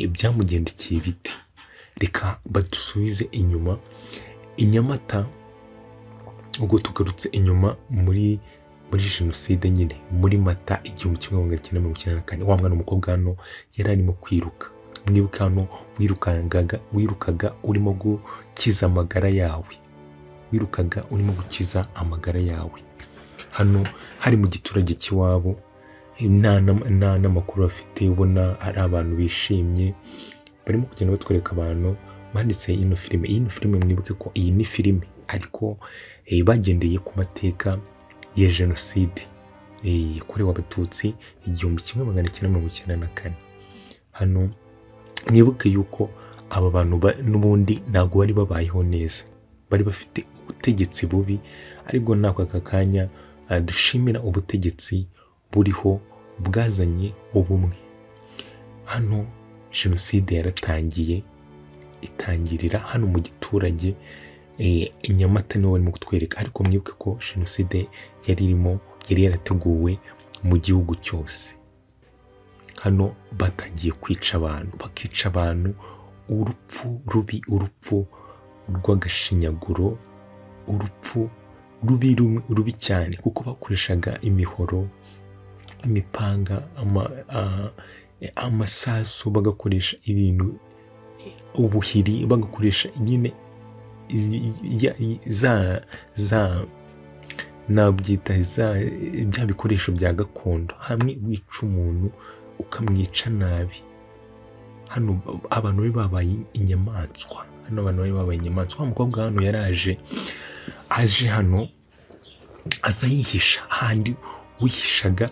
byamugendekeye bite. Reka badusubize inyuma i Nyamata, ubwo tugarutse inyuma muri jenoside nyine muri Mata 1994. Wa mwana w'umukobwa hano yari arimo kwiruka, mwibuka hano wirukaga urimo gukiza amagara yawe, hano hari mu giturage cy'iwabo, nta n'amakuru bafite, ubona ari abantu bishimye barimo kugenda batwereka abantu banditse ino filime. Mwibuke ko iyi ni filime ariko bagendeye ku mateka ya jenoside yakorewe abatutsi 1994. hano mwibuke yuko aba bantu n'ubundi ntabwo bari babayeho neza, bari bafite ubutegetsi bubi, ariko nako aka kanya dushimira ubutegetsi buriho bwazanye ubumwe. Hano jenoside yaratangiye, itangirira hano mu giturage Nyamata niho barimo kutwereka, ariko mwibuke ko jenoside yari yarateguwe mu gihugu cyose. Hano batangiye bakica abantu urupfu rubi, urupfu rw'agashinyaguro, urupfu rubi cyane, kuko bakoreshaga imihoro, imipanga, amasasu, bagakoresha ibintu ubuhiri, bagakoresha nyine bya bikoresho bya gakondo. Hamwe wica umuntu ukamwica nabi. Hano abantu bari babaye inyamaswa, wa mukobwa hano yaraje hano aza yihisha, handi wihishaga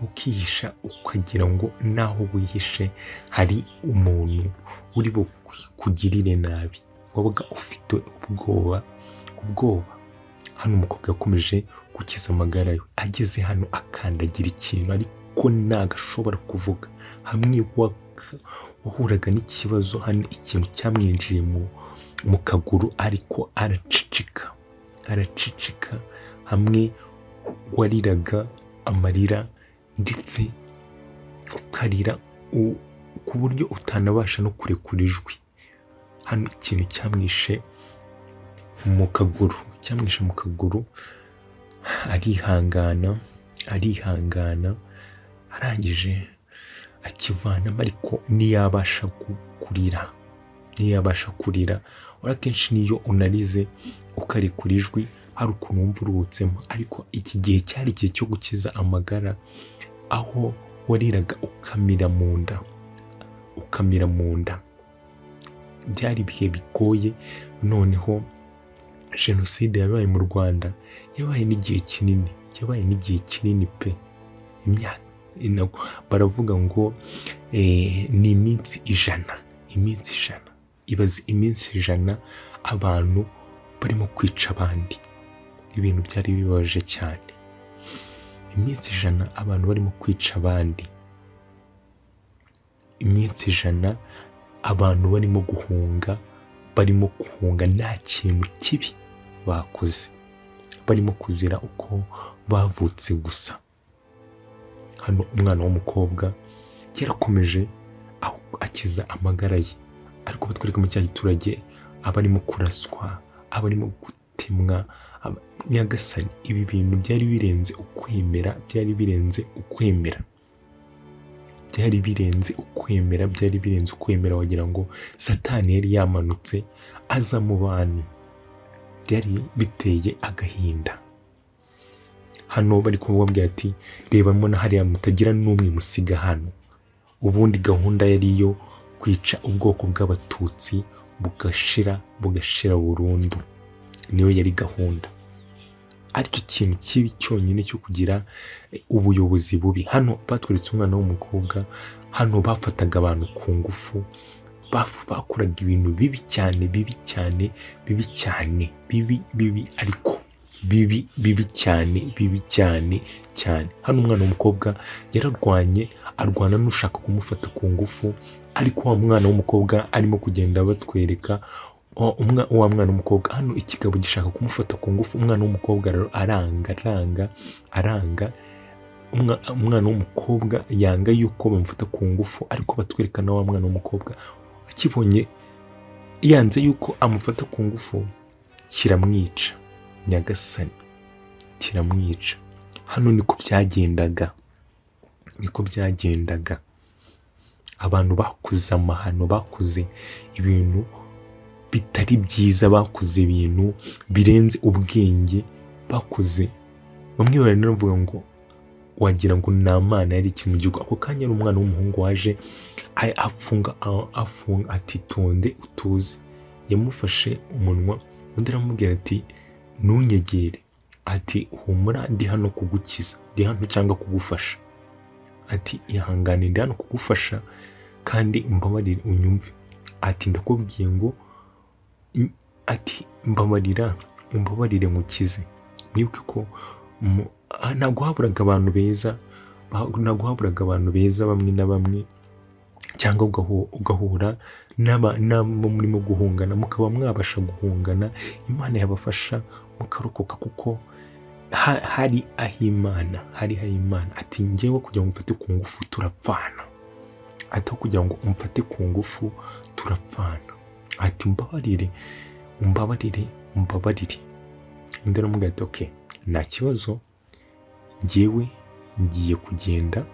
ukihisha ukagira ngo naho wihishe hari umuntu uri kugirire nabi, wabaga ufite ubwoba. Hano umukobwa yakomeje gukiza amagara ye, ageze hano akandagira ikintu ariko ntagashobora kuvuga. Hamwe wahuraga n'ikibazo, hano ikintu cyamwinjiye mu kaguru, ariko aracicika, hamwe wariraga amarira ndetse ukarira ku buryo utanabasha no kurekura ijwi. Hano ikintu cyamwishe mu kaguru, arihangana, arangije akivanamo, ariko ntiyabasha kurira. Akenshi niyo unarize ukarekura ijwi hari ukuntu wumva uruhutsemo, ariko iki gihe cyari igihe cyo gukiza amagara, aho wariraga ukamira mu nda. Byari ibihe bigoye. Noneho jenoside yabaye mu Rwanda, yabaye n'igihe kinini pe. Baravuga ngo ni iminsi ijana. Ibaze iminsi 100 abantu barimo kwica abandi. Ibintu byari bibabaje cyane. Iminsi 100 abantu barimo kwica abandi. Iminsi 100 abantu barimo guhunga, nta kintu kibi bakoze, barimo kuzira uko bavutse gusa. Hano umwana w'umukobwa yarakomeje akiza amagara ye, ariko batwereka mu giturage abarimo kuraswa, abarimo gutemwa. Nyagasani, ibi bintu byari birenze ukwemera, wagira ngo Satani yari yamanutse aza mu bantu. Byari biteye agahinda. Hano bari kubabwira ati reba mbona hariya mutagira n'umwe musiga hano. Ubundi gahunda yari iyo kwica ubwoko bw'abatutsi bugashira burundu, niyo yari gahunda. Ariko ikintu kibi cyonyine cyo kugira ubuyobozi bubi. Hano batweretse umwana w'umukobwa, hano bafataga abantu ku ngufu, bakoraga ibintu bibi cyane, ariko bibi cyane. Hano umwana w'umukobwa arwana n'ushaka kumufata ku ngufu, ariko wa mwana w'umukobwa arimo kugenda batwereka wa mwana w'umukobwa. Hano ikigabo gishaka kumufata ku ngufu, umwana w'umukobwa aranga umwana w'umukobwa yanga yuko bamufata ku ngufu, ariko batwereka na wa mwana w'umukobwa akibonye yanze yuko amufata ku ngufu kiramwica. Nyagasani, kiramwica. Hano niko byagendaga. Abantu bakoze amahano, bakoze ibintu bitari byiza, bakoze ibintu birenze ubwenge, bakoze, bamwe baranavuga ngo wagira ngo nta mana yari iki mu gihugu. Ako kanya ari umwana w'umuhungu waje afunga ati tonde utuze. Yamufashe umunwa, undi aramubwira ati ntunyegere, ati humura ndi hano kugukiza, ndi hano cyangwa kugufasha, ati ihangane ndi hano kugufasha kandi mbabarire unyumve, ati ndakubwiye ngo, ati mbabarire nkukize. Mwibuke ko ntabwo haburaga abantu beza, bamwe na bamwe, cyangwa ugahura n'abo murimo guhungana, mukaba mwabasha guhungana, Imana yabafasha mukarokoka, kuko hari aho Imana, ati njyewe kugira ngo umfate ku ngufu turapfana, ati kugira ngo umfate ku ngufu turapfana, ati umbabarire. Undi aramubwira ati okay, nta kibazo, njyewe ngiye kugenda,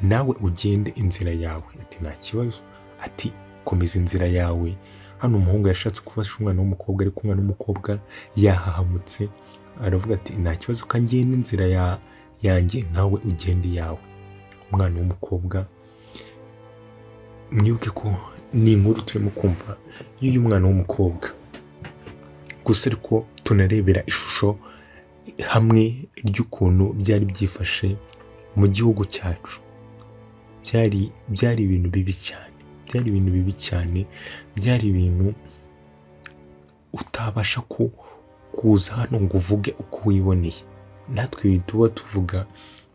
nawe ugende inzira yawe, ati nta kibazo, ati komeza inzira yawe. Hano umuhungu yashatse gufasha umwana w'umukobwa, ariko umwana w'umukobwa yahahamutse, aravuga ati nta kibazo, kangenda inzira yanjye, nawe ugende yawe. Umwana w'umukobwa, mwibuke ko ni inkuru turimo kumva y'uyu mwana w'umukobwa, gusa ariko tunarebera ishusho hamwe ry'ukuntu byari byifashe mu gihugu cyacu. Byari ibintu bibi cyane, byari ibintu utabasha kuza hano ngo uvuge uko wiboneye. Natwe tuba tuvuga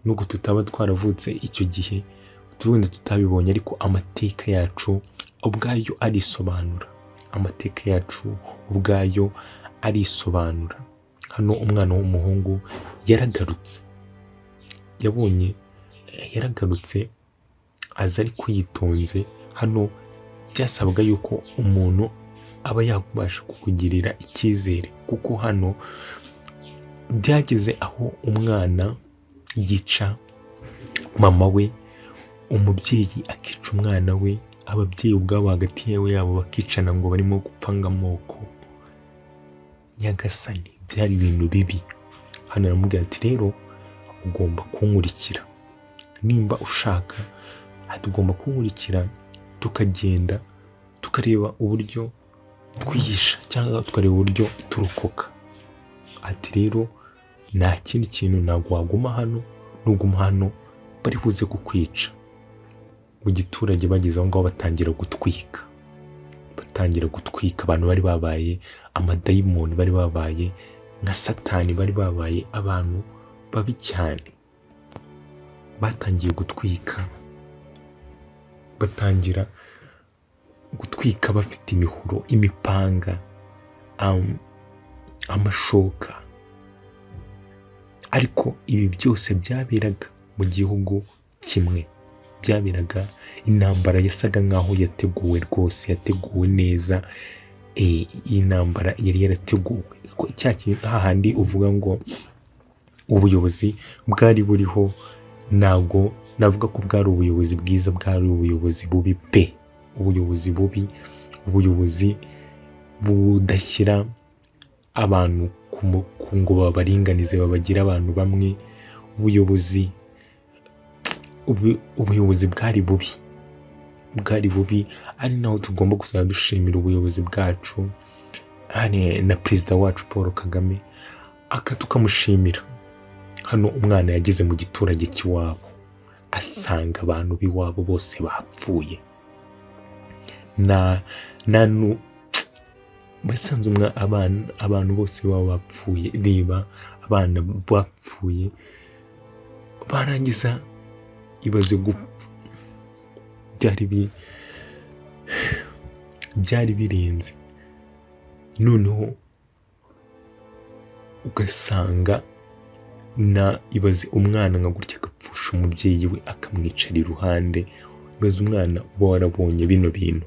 nubwo tutaba twaravutse icyo gihe, wenda tutabibonye, ariko amateka yacu ubwayo arisobanura. Hano umwana w'umuhungu yaragarutse aza ariko yitonze. Hano byasabwaga yuko umuntu aba yabasha kukugirira icyizere, kuko hano byageze aho umwana yica mama we, umubyeyi akica umwana we, ababyeyi ubwabo hagati yabo bakicana ngo barimo gupfanga amoko. Nyagasani, byari ibintu bibi. Hano aramubwira ati rero ugomba kunkurikira, nimba ushaka, tugomba kunkurikira, tukagenda tukareba uburyo twihisha, cyangwa tukareba uburyo turokoka. Ati rero nta kindi kintu, ntabwo waguma hano, nuguma hano bari buze kukwica. Mu giturage bageze aho ngaho batangira gutwika, abantu bari babaye amadayimoni, bari babaye nka Satani, bari babaye abantu babi cyane. Batangiye gutwika bafite imihoro, imipanga, amashoka. Ariko ibi byose byaberaga mu gihugu kimwe, byaberaga intambara yasaga nkaho yateguwe rwose, yateguwe neza. Iyi ntambara yari yarateguwe, hahandi uvuga ngo ubuyobozi bwari buriho, ntabwo navuga ko bwari ubuyobozi bwiza, bwari ubuyobozi bubi pe, ubuyobozi bubi, ubuyobozi budashyira abantu ngo babaringanize, babagira abantu bamwe. Ubuyobozi bwari bubi, ari naho tugomba kuzajya dushimira ubuyobozi bwacu, na perezida wacu Paul Kagame, tukamushimira. Hano umwana yageze mu giturage cy'iwabo, asanga abantu b'iwabo bose bapfuye. Basanze abantu bose baba bapfuye, reba abana bapfuye, barangiza ibaze gupfa. Byari birenze. Noneho ugasanga ibaze umwana nka gutya agafasha umubyeyi we akamwicara iruhande. Maze umwana uba warabonye bino bintu,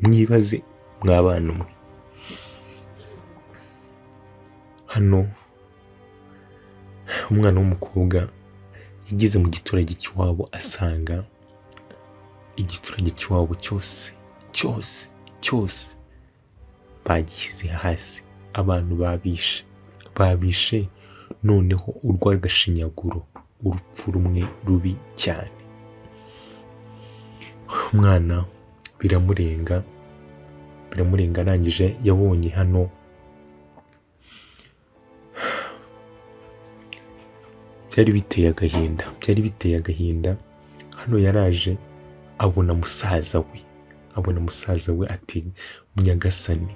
mwibaze mwabana mwe. Hano umwana w'umukobwa yageze mu giturage cy'iwabo, asanga igiturage cy'iwabo cyose bagishyize hasi. Abantu babishe noneho urw'agashinyaguro, urupfu rumwe rubi cyane. Umwana biramurenga, arangije yabonye hano byari biteye agahinda. Hano yaraje abona musaza we, ati Munyagasani,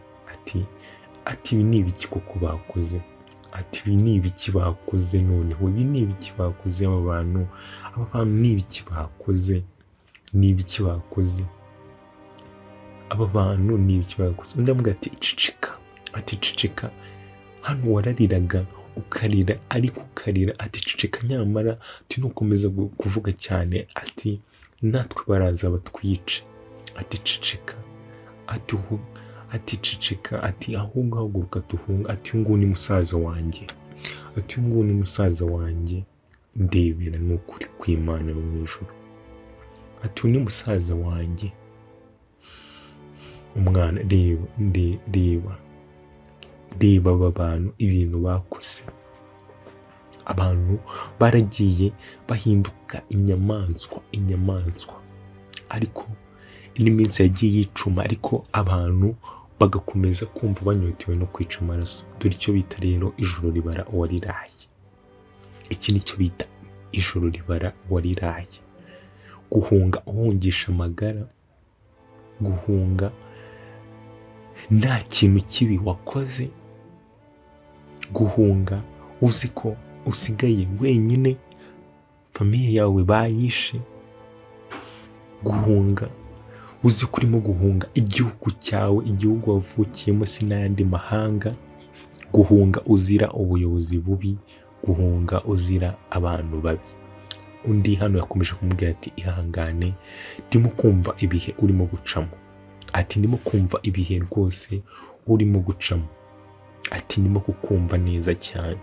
ati ibi ni ibiki koko bakoze? Ati ibi ni ibiki bakoze? Noneho ibi ni ibiki bakoze? aba bantu ni ibiki bakoze? Aba bantu ni ibiki bakoze? Undi amuga ati ceceka, hano warariraga ukarira, ariko ukarira. Ati ceceka, nyamara nukomeza kuvuga cyane, ati natwe baraza batwice. Ati ceceka, ati ceceka, ati ahubwo haguruka tuhunga. Ati uyu nguyu ni musaza wanjye, ndebera n'ukuri kw'Imana yo mu ijuru. Ati uyu ni musaza wanjye. Umwana reba aba bantu ibintu bakoze. Abantu baragiye bahinduka inyamaswa, ariko n'iminsi yagiye yicuma, ariko abantu bagakomeza kumva banyotewe no kwica amaraso. Dore icyo bita rero ijoro ribara uwariraye. Iki nicyo bita ijoro ribara uwariraye. Guhunga uhungisha amagara, guhunga nta kintu kibi wakoze, guhunga uzi ko usigaye wenyine, famiye yawe bayishe, guhunga uzi ko urimo guhunga igihugu cyawe, igihugu wavukiyemo, si n'ayandi mahanga, guhunga uzira ubuyobozi bubi, guhunga uzira abantu babi. Undi hano yakomeje kumubwira ati ihangane, ndimo kumva ibihe urimo gucamo. Ati ndimo kumva ibihe rwose urimo gucamo. Ati ndimo kukumva neza cyane.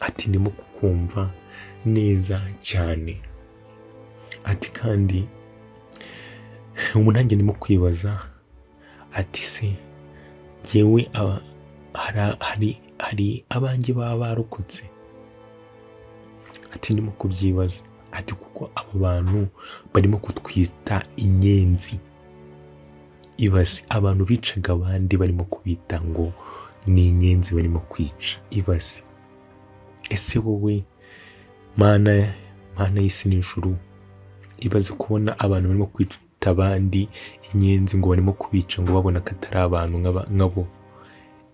Ati ndimo kukumva neza cyane. Ati kandi ubu nanjye ndimo kwibaza, ati se njyewe hari abanjye baba barokotse? Ati ndimo kubyibaza. Ati kuko aba bantu barimo kutwita inyenzi. Ibaze abantu bicaga abandi barimo kubita ngo ni inyenzi barimo kwica. Ibaze, ese wowe Mana y'isi n'ijuru, ibaze kubona abantu barimo kwita abandi inyenzi, ngo barimo kubica, ngo babona ko atari abantu nkabo.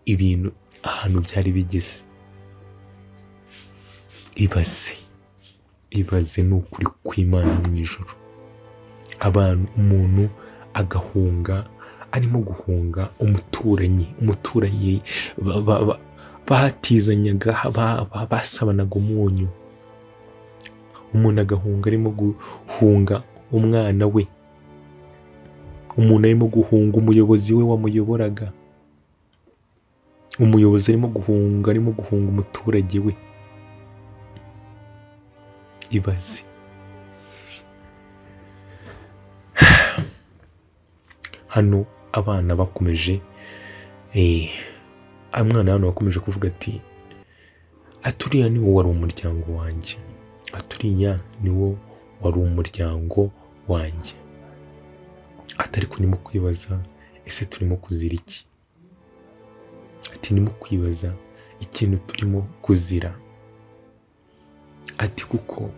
Ibintu ahantu byari bigeze. Ibaze ni ukuri kw'Imana mu ijuru. Umuntu agahunga, arimo guhunga umuturanyi batizanyaga, basabanaga umunyu. Umuntu agahunga arimo guhunga umwana we. Umuntu arimo guhunga umuyobozi we wamuyoboraga. Umuyobozi arimo guhunga umuturage we. Ibaze. Hano abana bakomeje, umwana hano wakomeje kuvuga ati aturiya ni wo wari umuryango wanjye. Aturiya ni wo wari umuryango wanjye. Atari kurimo kwibaza, ese turimo kuzira iki? Ati ndimo kwibaza ikintu turimo kuzira. Ati kuko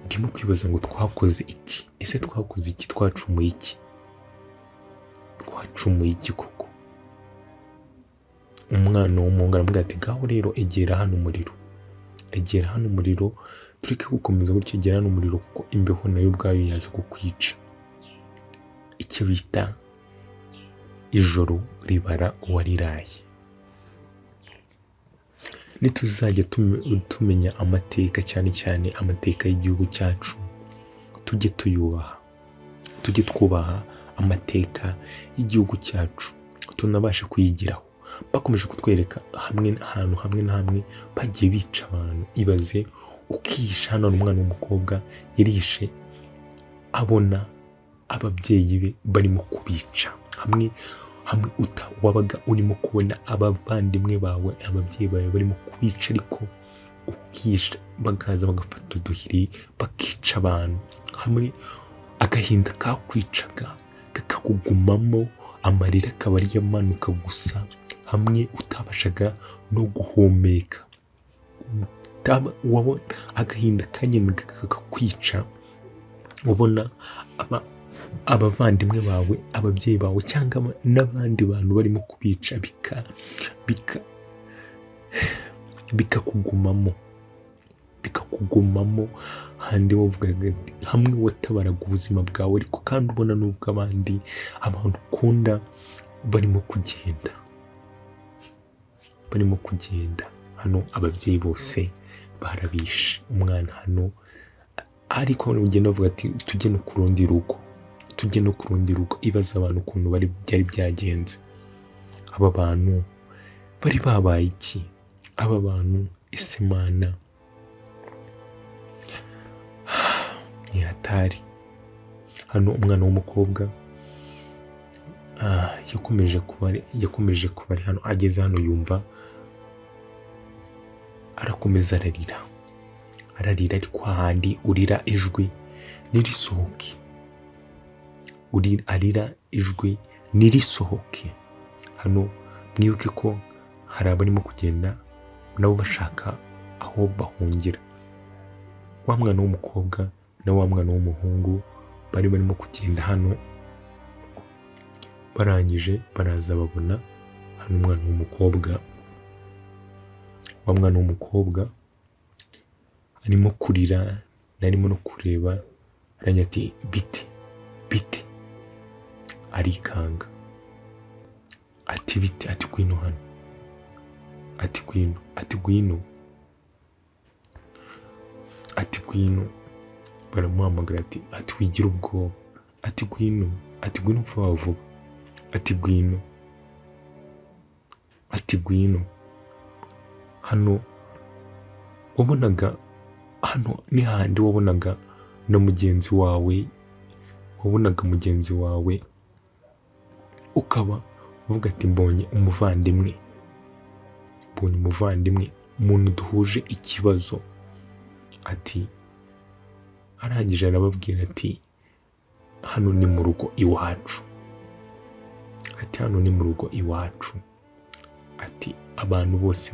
ndimo kwibaza ngo twakoze iki? Ese twakoze iki? Twacumuye iki? Koko? Umwana w'umuhungu aramubwira ati ngaho rero egera hano umuriro, tureke gukomeza gutyo, egera hano umuriro, kuko imbeho nayo ubwayo yaza kukwica. Icyo bita ijoro ribara uwariraye. nituzajya tumenya amateka, cyane cyane amateka y'igihugu cyacu, tujye tuyubaha, tujye twubaha amateka y'igihugu cyacu, tunabashe kuyigiraho. Bakomeje kutwereka ahantu hamwe na hamwe bagiye bica abantu. Ibaze ukisha, hano umwana w'umukobwa yarishe abona ababyeyi be barimo kubica, hamwe wabaga urimo kubona abavandimwe bawe, ababyeyi bawe barimo kubica, ariko ukisha, bakaza bagafata uduhiri bakica abantu. Hamwe agahinda kakwicaga kakakugumamo, amarira akaba ari yamanuka gusa, hamwe utabashaga no guhumeka, wabona agahinda kagendaga kakakwica, ubona abavandimwe bawe, ababyeyi bawe, cyangwa n'abandi bantu barimo kubica, bikakugumamo handi wavugaga hamwe watabaraga ubuzima bwawe, ariko kandi ubona n'ubwo abandi abantu ukunda barimo kugenda. Hano ababyeyi bose barabishe umwana hano, ariko ugenda bavuga ati tujye no ku rundi rugo. Ibaza abantu ukuntu byari byagenze. Aba bantu bari babaye iki? Aba bantu ese Mana ni hatari. Hano umwana w'umukobwa yakomeje kuba ari hano, ageze hano yumva arakomeza ararira, ariko hahandi urira ijwi nirisohoke, arira ijwi nirisohoke. Hano mwibuke ko hari abarimo kugenda nabo bashaka aho bahungira. Wa mwana w'umukobwa na wa mwana w'umuhungu barimo kugenda hano, barangije baraza babona hano umwana w'umukobwa, wa mwana w'umukobwa arimo kurira, narimo no kureba, aranya ati bite, arikanga ati bite, ati gwino hano, ati gwino, baramuhamagara ati wigira ubwoba, ati gwino vuba vuba, ati gwino. Hano wabonaga, hano ni handi wabonaga na mugenzi wawe, ukaba uvuga ati mbonye umuvandimwe, umuntu duhuje ikibazo. Ati arangije arababwira ati hano ni mu rugo iwacu, ati abantu bose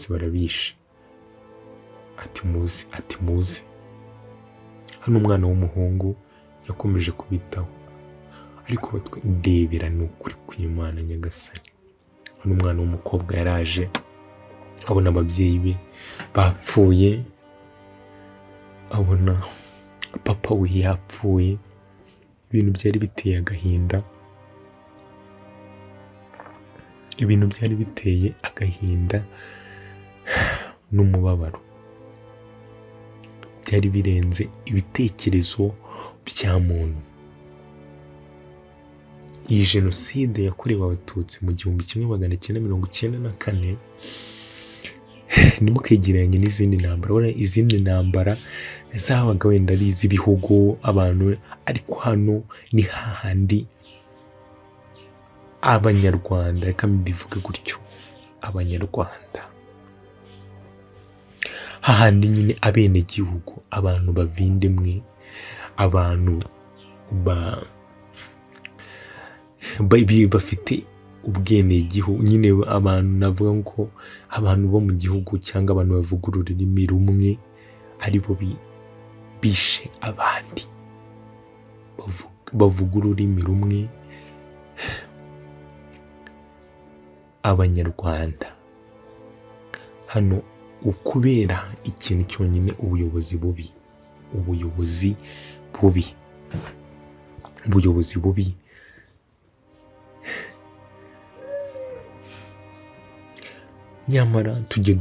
barabishe, ati muze. Hano umwana w'umuhungu yakomeje kubitaho, ariko ndebera ni ukuri kw'Imana Nyagasani. Hano umwana w'umukobwa yaraje abona ababyeyi be bapfuye, abona papa we yapfuye. Ibintu byari biteye agahinda, n'umubabaro, byari birenze ibitekerezo bya muntu. Iyi jenoside yakorewe abatutsi mu 1994 ntimukegeranye n'izindi ntambara. Urabona izindi ntambara zabaga wenda ari iz'ibihugu abantu, ariko hano ni hahandi abanyarwanda, reka mbivuge gutyo, abanyarwanda, hahandi nyine abenegihugu, abantu bavindimwe, abantu bafite ubwenegihugu, nyine abantu navuga ngo abantu bo mu gihugu, cyangwa abantu bavuga ururimi rumwe, aribo bishe abandi bavuga ururimi rumwe, abanyarwanda. Hano ukubera ikintu cyonyine, ubuyobozi bubi. nyamara tujye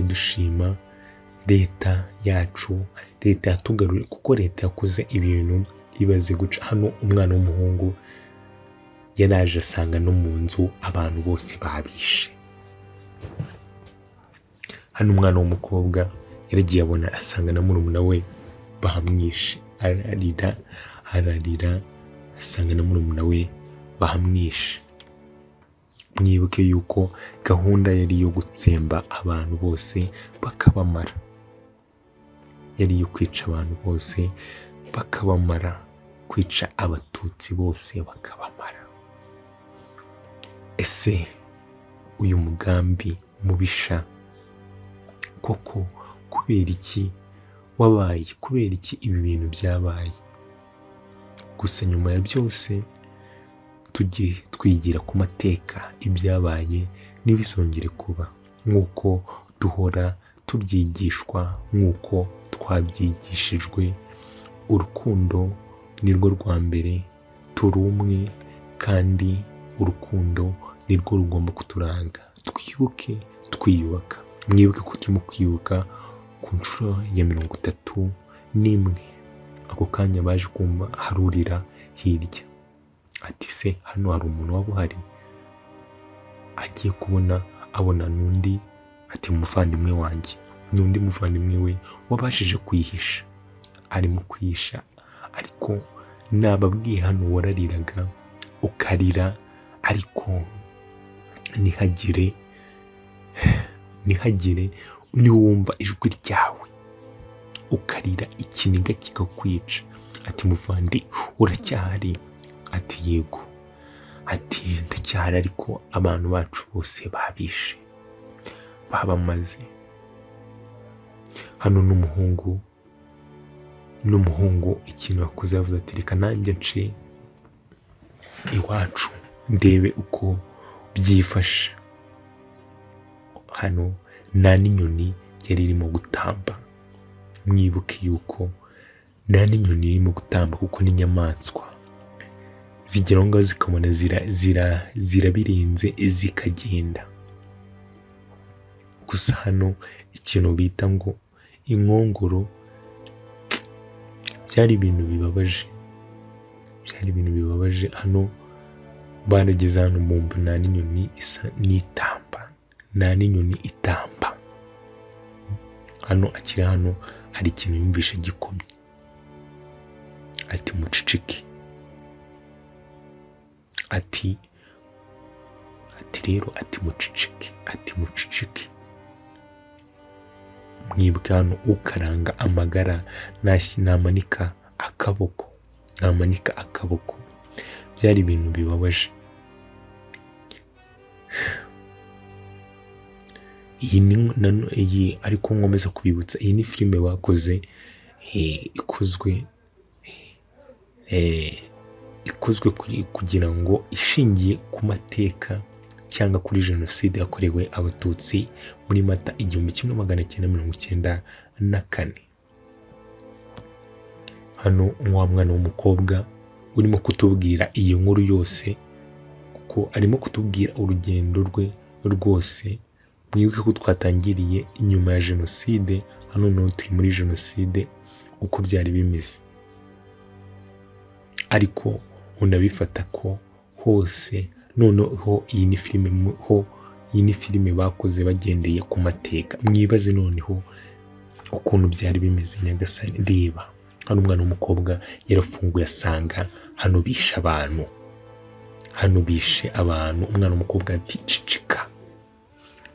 dushima leta yacu, leta yatugaruriye, kuko leta yakoze ibintu ibaze guca. Hano umwana w'umuhungu yaraje asanga no mu nzu abantu bose babishe. Hano umwana w'umukobwa yaragiye abona asanga na murumuna we bamwishe, ararira asanga na murumuna we bamwishe. Mwibuke yuko gahunda yari yo gutsemba abantu bose bakabamara, yari iyo kwica abantu bose bakabamara, kwica abatutsi bose bakabamara. Ese uyu mugambi mubisha koko kubera iki wabaye? Kubera iki ibi bintu byabaye? Gusa nyuma ya byose tujye twigira ku mateka, ibyabaye ntibisongere kuba, nk'uko duhora tubyigishwa, nk'uko twabyigishijwe. Urukundo nirwo rwa mbere, turi umwe kandi urukundo nirwo rugomba kuturanga. Twibuke twiyubaka. Mwibuke ko turimo kwibuka ku nshuro ya 31. Ako kanya baje kumva harurira hirya ati se hano hari umuntu waba uhari? Agiye kubona abona n'undi, ati umuvandimwe wanjye, n'undi muvandimwe we wabashije kwihisha, arimo kwihisha. Ariko nababwiye hano warariraga ukarira, ariko ntihagire niwumva ijwi ryawe ukarira ikiniga kikakwica. Ati muvandi uracyahari? Ati yego. Ati ndacyahari, ariko abantu bacu bose babishe, babamaze. Hano n'umuhungu ikintu yakoze yavuze ati reka nanjye nce iwacu ndebe uko byifashe. Hano nta n'inyoni yari irimo gutamba. Mwibuke yuko nta n'inyoni irimo gutamba, kuko n'inyamaswa zigera ngo zikabona zirabirenze zikagenda. Gusa hano ikintu bita ngo inkongoro, byari ibintu bibabaje. Hano barageze hano mbumva nta n'inyoni isa n'itamba, nta n'inyoni itamba. Hano akiri hano hari ikintu yumvisha gikomye, ati mucicike. Ati rero ati mucicike. Mwibuke hano ukaranga amagara namanika akaboko. Byari ibintu bibabaje. Iyi ariko nkomeza kubibutsa, iyi ni filime bakoze ikozwe kugira ngo ishingiye ku mateka cyangwa kuri jenoside yakorewe abatutsi muri Mata 1994. Hano wa mwana w'umukobwa urimo kutubwira iyo nkuru yose, kuko arimo kutubwira urugendo rwe rwose. Mwibuke ko twatangiriye inyuma ya jenoside, hano no turi muri jenoside uko byari bimeze. Ariko unabifata ko hose noneho iyi ni filime bakoze bagendeye ku mateka. Mwibaze noneho ukuntu byari bimeze. Nyagasani reba, hano umwana w'umukobwa yarafunguye asanga hano bishe abantu. Umwana w'umukobwa ati cicika,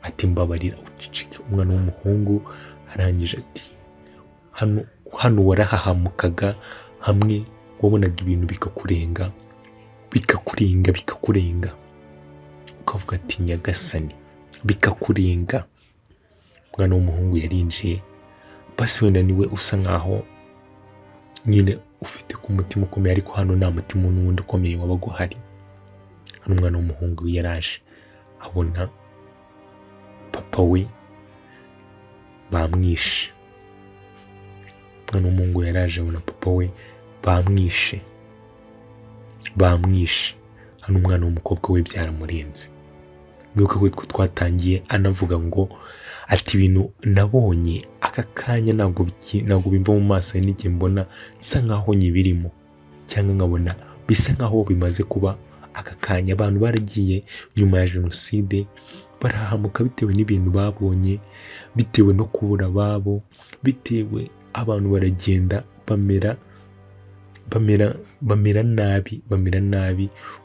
ati mbabarira ucicike. Umwana w'umuhungu arangije ati hano warahahamukaga, hamwe wabonaga ibintu bikakurenga, ukavuga ati nyagasani bikakurenga. Umwana w'umuhungu yarinjiye, basi wenda niwe usa nkaho nyine ufite ku mutima ukomeye, ariko hano nta mutima n'undi ukomeye wabaga uhari. Hano umwana w'umuhungu yaraje abona papa we bamwishe. Umwana w'umuhungu yaraje abona papa we bamwishe. Hano umwana w'umukobwa we byaramurenze. mwibuke ko twatangiye anavuga ngo ati ibintu nabonye aka kanya ntabwo bimva mu maso n'igihe mbona nsa nkaho nyibirimo, cyangwa nkabona bisa nkaho bimaze kuba aka kanya. Abantu baragiye nyuma ya jenoside barahamuka bitewe n'ibintu babonye, bitewe no kubura ababo, bitewe abantu baragenda bamera nabi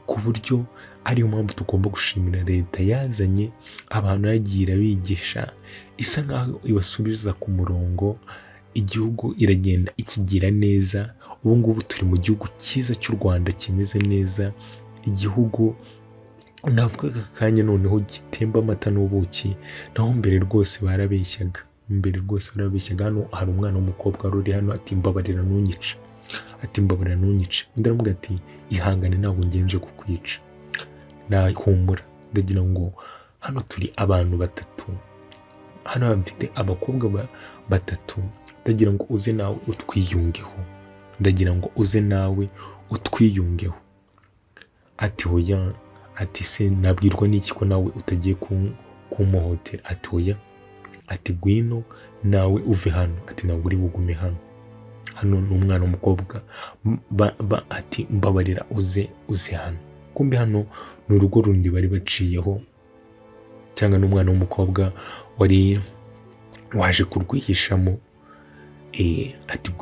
ku buryo ariyo mpamvu tugomba gushimira leta yazanye abantu yagiye bigisha, isa nkaho ibasubiza ku murongo, igihugu iragenda ikigira neza. Ubu ngubu turi mu gihugu cyiza cy'u Rwanda kimeze neza, igihugu navuga aka kanya noneho gitemba amata n'ubuki, naho mbere rwose barabeshyaga. Hano hari umwana w'umukobwa wari uri hano ati mbabarira ntunyice, undi aravuga ati ihangane ntabwo ngenje kukwica, nahumura. Ndagira ngo hano turi abantu batatu, hano bafite abakobwa batatu, ndagira ngo uze nawe utwiyungeho, ati hoya, ati se nabwirwa n'iki ko nawe utagiye kumuhotera, ati hoya, ati gwino nawe uve hano, ati ntabwo uri bugume hano ni umwana w'umukobwa, ati mbabarira uze hano. Kumbe hano ni urugo rundi bari baciyeho, cyangwa n'umwana w'umukobwa wari waje kurwihishamo. Ati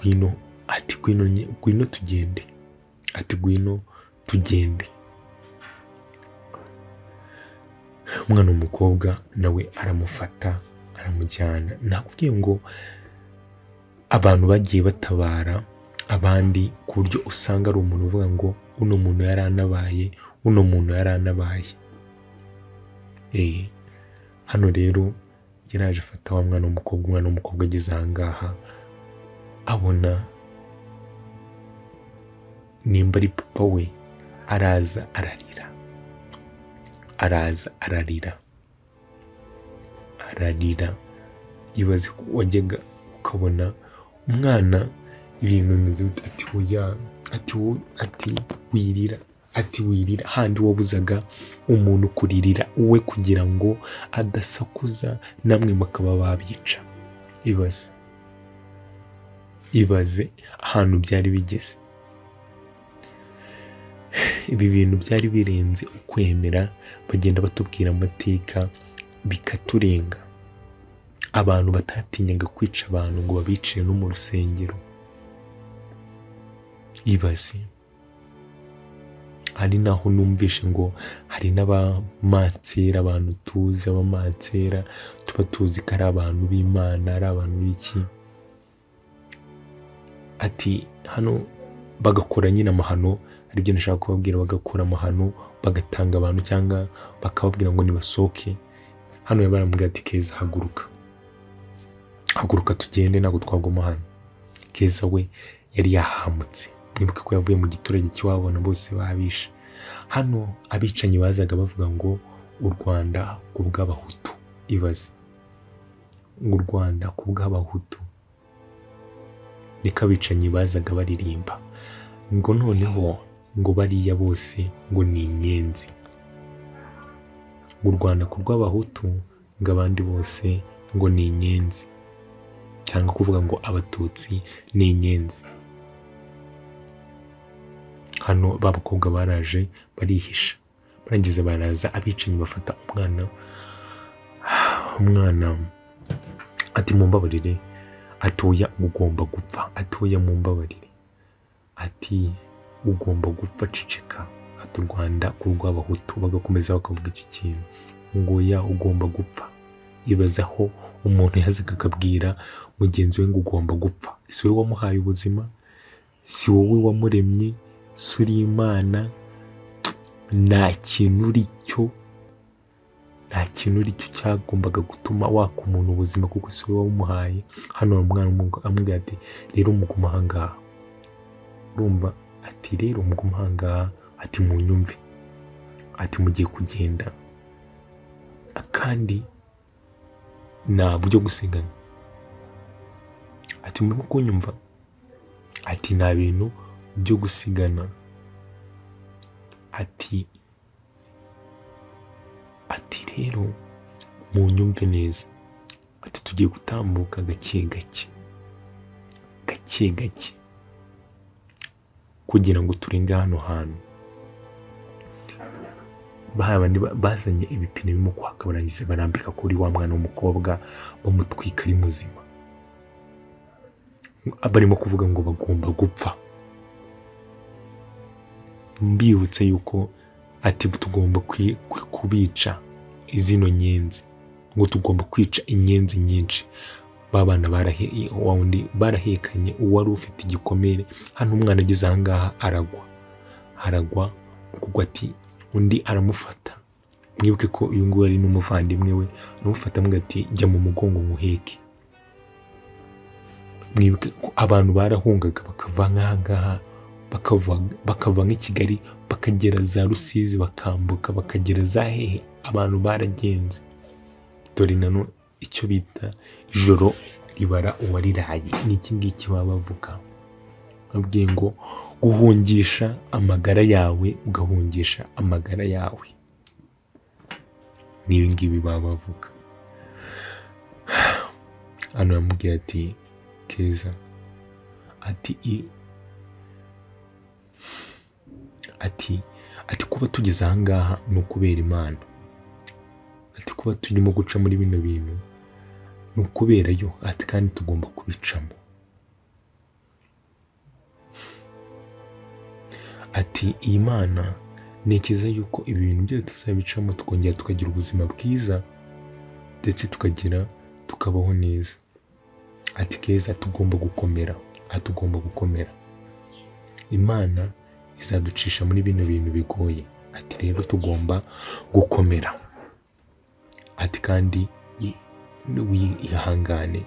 gwino tugende, umwana w'umukobwa nawe aramufata aramujyana. Nakubwiye ngo abantu bagiye batabara abandi ku buryo usanga ari umuntu uvuga ngo uno muntu yaranabaye. Hano rero yaraje afata wa umwana w'umukobwa ageze ahangaha, abona nimba ari papa we, araza ararira. Ibaze ko wajyaga ukabona umwana ibintu bimeze ati hoya, ati wirira, handi wabuzaga umuntu kuririra uwe kugira ngo adasakuza namwe bakaba babica. Ibaze ahantu byari bigeze. Ibi bintu byari birenze ukwemera, bagenda batubwira amateka bikaturenga. Abantu batatinyaga kwica abantu ngo babicire no mu rusengero. Ibaze, hari naho numvishe ngo hari n'abamansera, abantu tuzi abamansera tuba tuzi ko ari abantu b'Imana, ari abantu b'iki, ati hano bagakora nyine amahano, aribyo nashaka kubabwira, bagakora amahano bagatanga abantu cyangwa bakababwira ngo nibasohoke. Hano yabaramubwira ati Keza haguruka tugende, ntabwo twaguma hano. Keza we yari yahamutse, mwibuke ko yavuye mu giturage cy'iwabo na bose babishe. Hano abicanyi bazaga bavuga ngo u Rwanda ku bw'abahutu. Ibaze ngo u Rwanda ku bw'abahutu, niko abicanyi bazaga baririmba ngo noneho ngo bariya bose ngo ni inyenzi, ngo u Rwanda ku rw'abahutu ngo abandi bose ngo ni inyenzi, cyangwa kuvuga ngo abatutsi ni inyenzi. Hano babakobwa baraje barihisha, barangiza baraza abicanyi bafata umwana ati mumbabarire, atoya ugomba gupfa, atoya mumbabarire, ati ugomba gupfa, ceceka, ati u Rwanda ku rw'abahutu. Bagakomeza bakavuga icyo kintu ngo ya ugomba gupfa. Ibaza aho umuntu yazaga akabwira mugenzi we ngo ugomba gupfa. Si wowe wamuhaye ubuzima, si wowe wamuremye, si uri Imana, nta kintu uri cyo cyagombaga gutuma waka umuntu ubuzima, kuko si wowe wamuhaye. Hano umwana amubwira ati rero muguma ahangaha, urumva, ati rero muguma ahangaha, ati munyumve, ati mugiye kugenda kandi nta buryo gusigana, ati murimo kunyumva, ati nta bintu byo gusigana, ati rero munyumve neza, ati tugiye gutambuka gake gake kugira ngo turenge hano hantu. Bazanye ibipine birimo kwaka, barangiza barambika kuri wa mwana w'umukobwa bamutwika ari muzima. Barimo kuvuga ngo bagomba gupfa. Mbibutse yuko ati tugomba kubica izino nyenzi, ngo tugomba kwica inyenzi nyinshi. Babana barahekanye, uwari ufite igikomere. Hano umwana ageze ahangaha aragwa kuko ati undi aramufata. Mwibuke ko uyu nguyu ari n'umuvandimwe we, aramufata amwe ati jya mu mugongo muheke. Mwibuke ko abantu barahungaga bakava nk'ahangaha, bakava nk'i Kigali bakagera za Rusizi, bakambuka bakagera za hehe. Abantu baragenze. Dore nano icyo bita ijoro ribara uwariraye, ni iki ngiki baba bavuga. Babwiye ngo guhungisha amagara yawe, ugahungisha amagara yawe. N'ibi ngibi baba bavuga. Hano yamubwiye ati Keza, ati kuba tugeze ahangaha ni ukubera Imana. Ati kuba turimo guca muri bino bintu ni ukubera yo. Ati kandi tugomba kubicamo. Ati iyi Mana ntekereza yuko ibi bintu byose tuzabicamo, tukongera tukagira ubuzima bwiza, ndetse tukabaho neza. Ati Keza tugomba gukomera. Imana izaducisha muri bino bintu bigoye. Ati rero tugomba gukomera. Ati kandi wihangane.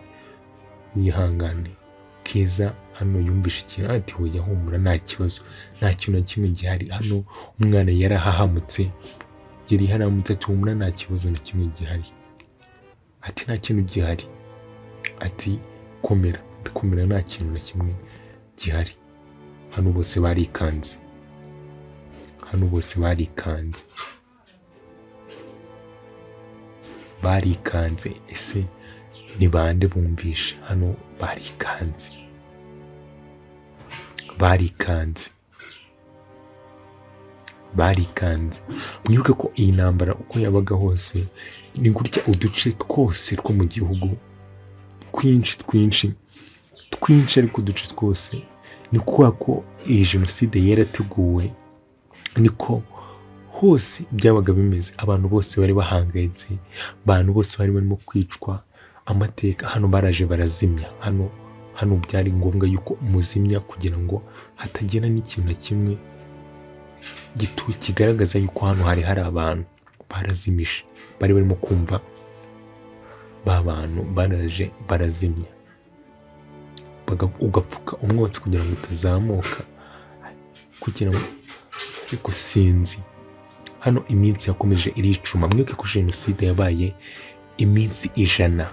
Keza hano yumvishe ikintu, ati hoya humura, nta kibazo, nta kintu na kimwe gihari. Hano umwana yarahahamutse, ati humura, nta kibazo na kimwe gihari. Ati nta kintu gihari. Ati komera, nta kintu na kimwe gihari. Hano bose barikanze. Ese ni bande bumvishe? Hano barikanze. Mwibuke ko iyi ntambara uko yabaga hose, ni gutya uduce twose two mu gihugu twinshi, ariko uduce twose ni kuba ko iyi jenoside yarateguwe, niko hose byabaga bimeze. Abantu bose bari bahangayitse, abantu bose bari barimo kwicwa. Amateka hano baraje barazimya. Hano byari ngombwa yuko muzimya kugira ngo hatagira n'ikintu na kimwe kigaragaza yuko hano hari abantu. Barazimisha, bari barimo kumva ba bantu baraje barazimya. Ugapfuka umwotsi kugira ngo utazamuka, kugira ngo ariko sinzi. Hano iminsi yakomeje iricuma. Mwibuke ko jenoside yabaye iminsi 100,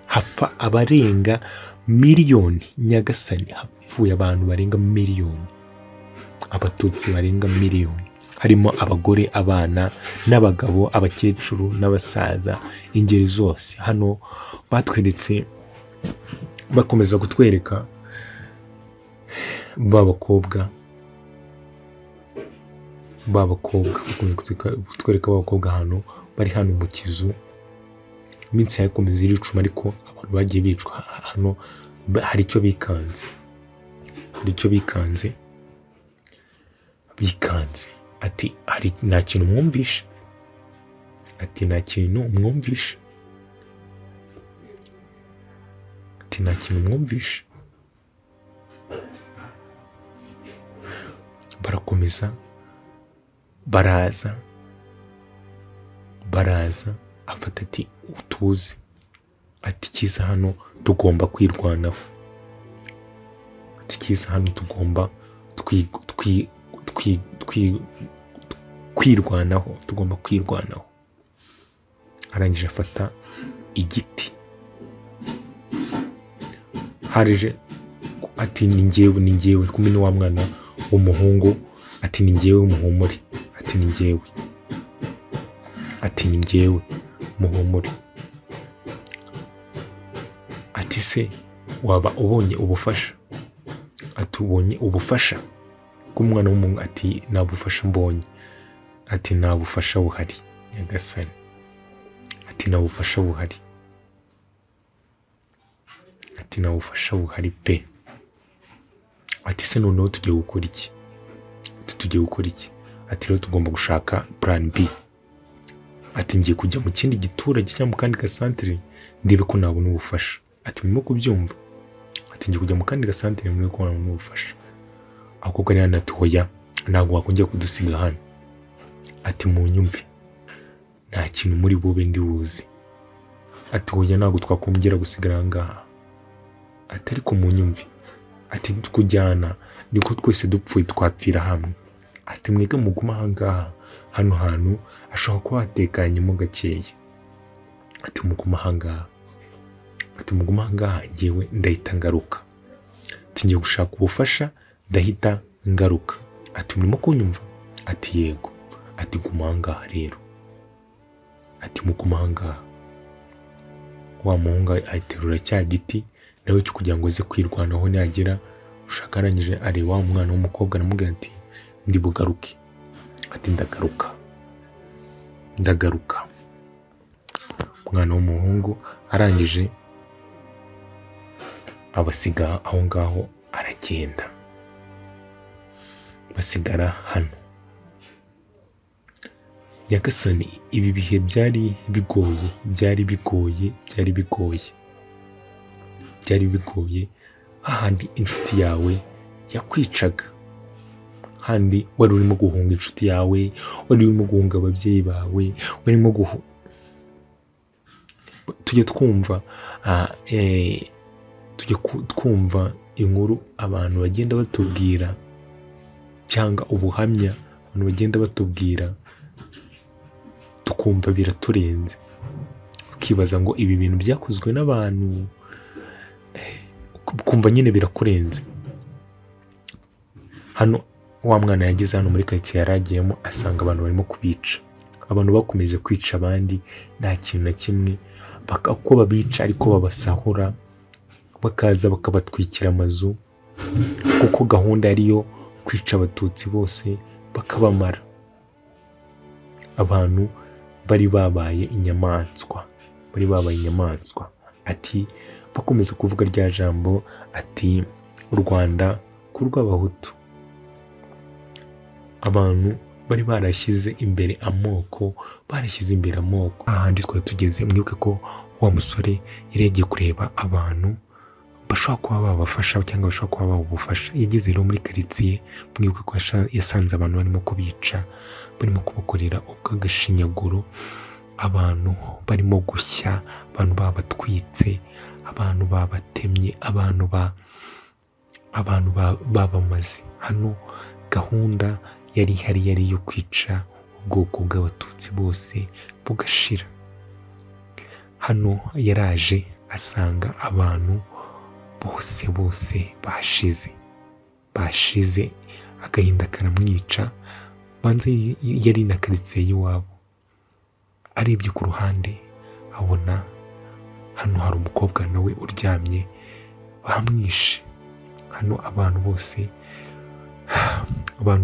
hapfa abarenga miliyoni. Nyagasani, hapfuye abantu barenga miliyoni, abatutsi barenga miliyoni, harimo abagore, abana n'abagabo, abakecuru n'abasaza, ingeri zose. Hano batweretse, bakomeza kutwereka babakobwa, kutwereka abakobwa hano bari hano mu kizu. Iminsi yakomeza iricuma, ariko abantu bagiye bicwa. Hano hari icyo bikanze. Ati nta kintu mwumvishe. Barakomeza, baraza afata ati utuzi. Ati Kiza hano tugomba kwirwanaho. Ati Kiza hano tugomba kwirwanaho. Arangije afata igiti. Harije ati ni njyewe kumwe ni wa mwana w'umuhungu. Ati ni njyewe muhumure. Ati ni njyewe. ati ni njyewe muhumure. Ati se waba ubonye ubufasha? Ati ubonye ubufasha bw'umwana w'umuhungu? Ati nta bufasha mbonye. Ati nta bufasha buhari nyagasani. Ati nta bufasha buhari. Ati nta bufasha buhari pe. Ati se noneho tugiye gukora iki? Ati tugiye gukora iki? Ati rero tugomba gushaka plan B. Ati ngiye kujya mu kindi giturage cyangwa mu kandi gasantere ndebe ko nabona ubufasha. Ati murimo kubyumva? Ati ngiye kujya mu kandi gasantere ndebe ko nabona ubufasha. Akobwa rero natoya ntabwo wakongera kudusiga hano. Ati munyumve nta kintu muri bube ndi buzi. Ati hoya ntabwo twakongera gusigara ngaha. Ati ariko munyumve. Ati kujyana niko twese dupfuye twapfira hamwe. Ati mwege muguma ahangaha, hano hantu ashobora kuba hatekanyemo gakeya. Ati muguma ahangaha. Ati muguma ahangaha njyewe ndahita ngaruka. Ati ngiye gushaka ubufasha ndahita ngaruka. Ati murimo kunyumva? Ati yego. Ati guma ahangaha rero. Ati muguma ahangaha. Wa muhungu aterura cya giti nawe cyo kugira ngo aze kwirwanaho nagera ushaka arangije areba wa mwana w'umukobwa aramubwira ati ndi bugaruke. Ati ndagaruka. Umwana w'umuhungu arangije abasiga aho ngaho aragenda. Basigara hano. Nyagasani ibi bihe byari bigoye hahandi inshuti yawe yakwicaga, handi wari urimo guhunga inshuti yawe, wari urimo guhunga ababyeyi bawe, warimo tujye twumva inkuru abantu bagenda batubwira cyangwa ubuhamya abantu bagenda batubwira tukumva biraturenze, ukibaza ngo ibi bintu byakozwe n'abantu, kumva nyine birakurenze. Hano wa mwana yageze hano muri quartier yaragiyemo asanga abantu barimo kubica. Abantu bakomeje kwica abandi nta kintu na kimwe, uko babica ariko babasahura, bakaza bakabatwikira amazu, kuko gahunda ariyo kwica abatutsi bose bakabamara. Abantu bari babaye inyamaswa. Ati bakomeza kuvuga rya jambo ati u Rwanda ku rw'abahutu. Abantu bari barashyize imbere amoko. Ahandi twari tugeze, mwibuke ko wa musore yagiye kureba abantu bashobora kuba babafasha cyangwa bashobora kuba babufasha. Yageze rero muri quartier, mwibuke ko yasanze abantu barimo kubica, barimo kubakorera ubw'agashinyaguro, abantu barimo gushya, abantu babatwitse, abantu babatemye, abantu babamaze. Hano gahunda yari ihari yari yo kwica ubwoko bw'abatutsi bose bugashira. Hano yaraje asanga abantu bose bashize, agahinda karamwica. Banze yari na quartier y'iwabo. Arebye ku ruhande abona hano hari umukobwa nawe uryamye bamwishe. Hano abantu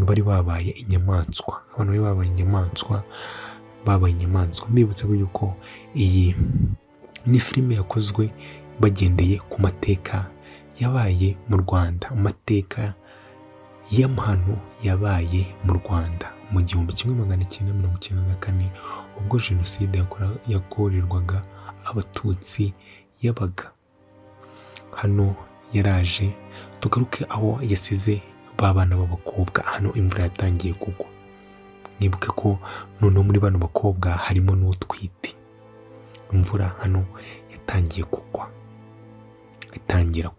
bari babaye inyamaswa. Mbibutse ko yuko iyi ni filime yakozwe bagendeye ku mateka yabaye mu Rwanda, amateka y'amahano yabaye mu Rwanda mu 1994 ubwo jenoside yakorerwaga abatutsi yabaga. Hano yaraje, tugaruke aho yasize babana b'abakobwa. Hano imvura yatangiye kugwa. Nibuke ko noneho muri bano bakobwa harimo n'utwite. Imvura hano yatangiye kugwa, itangira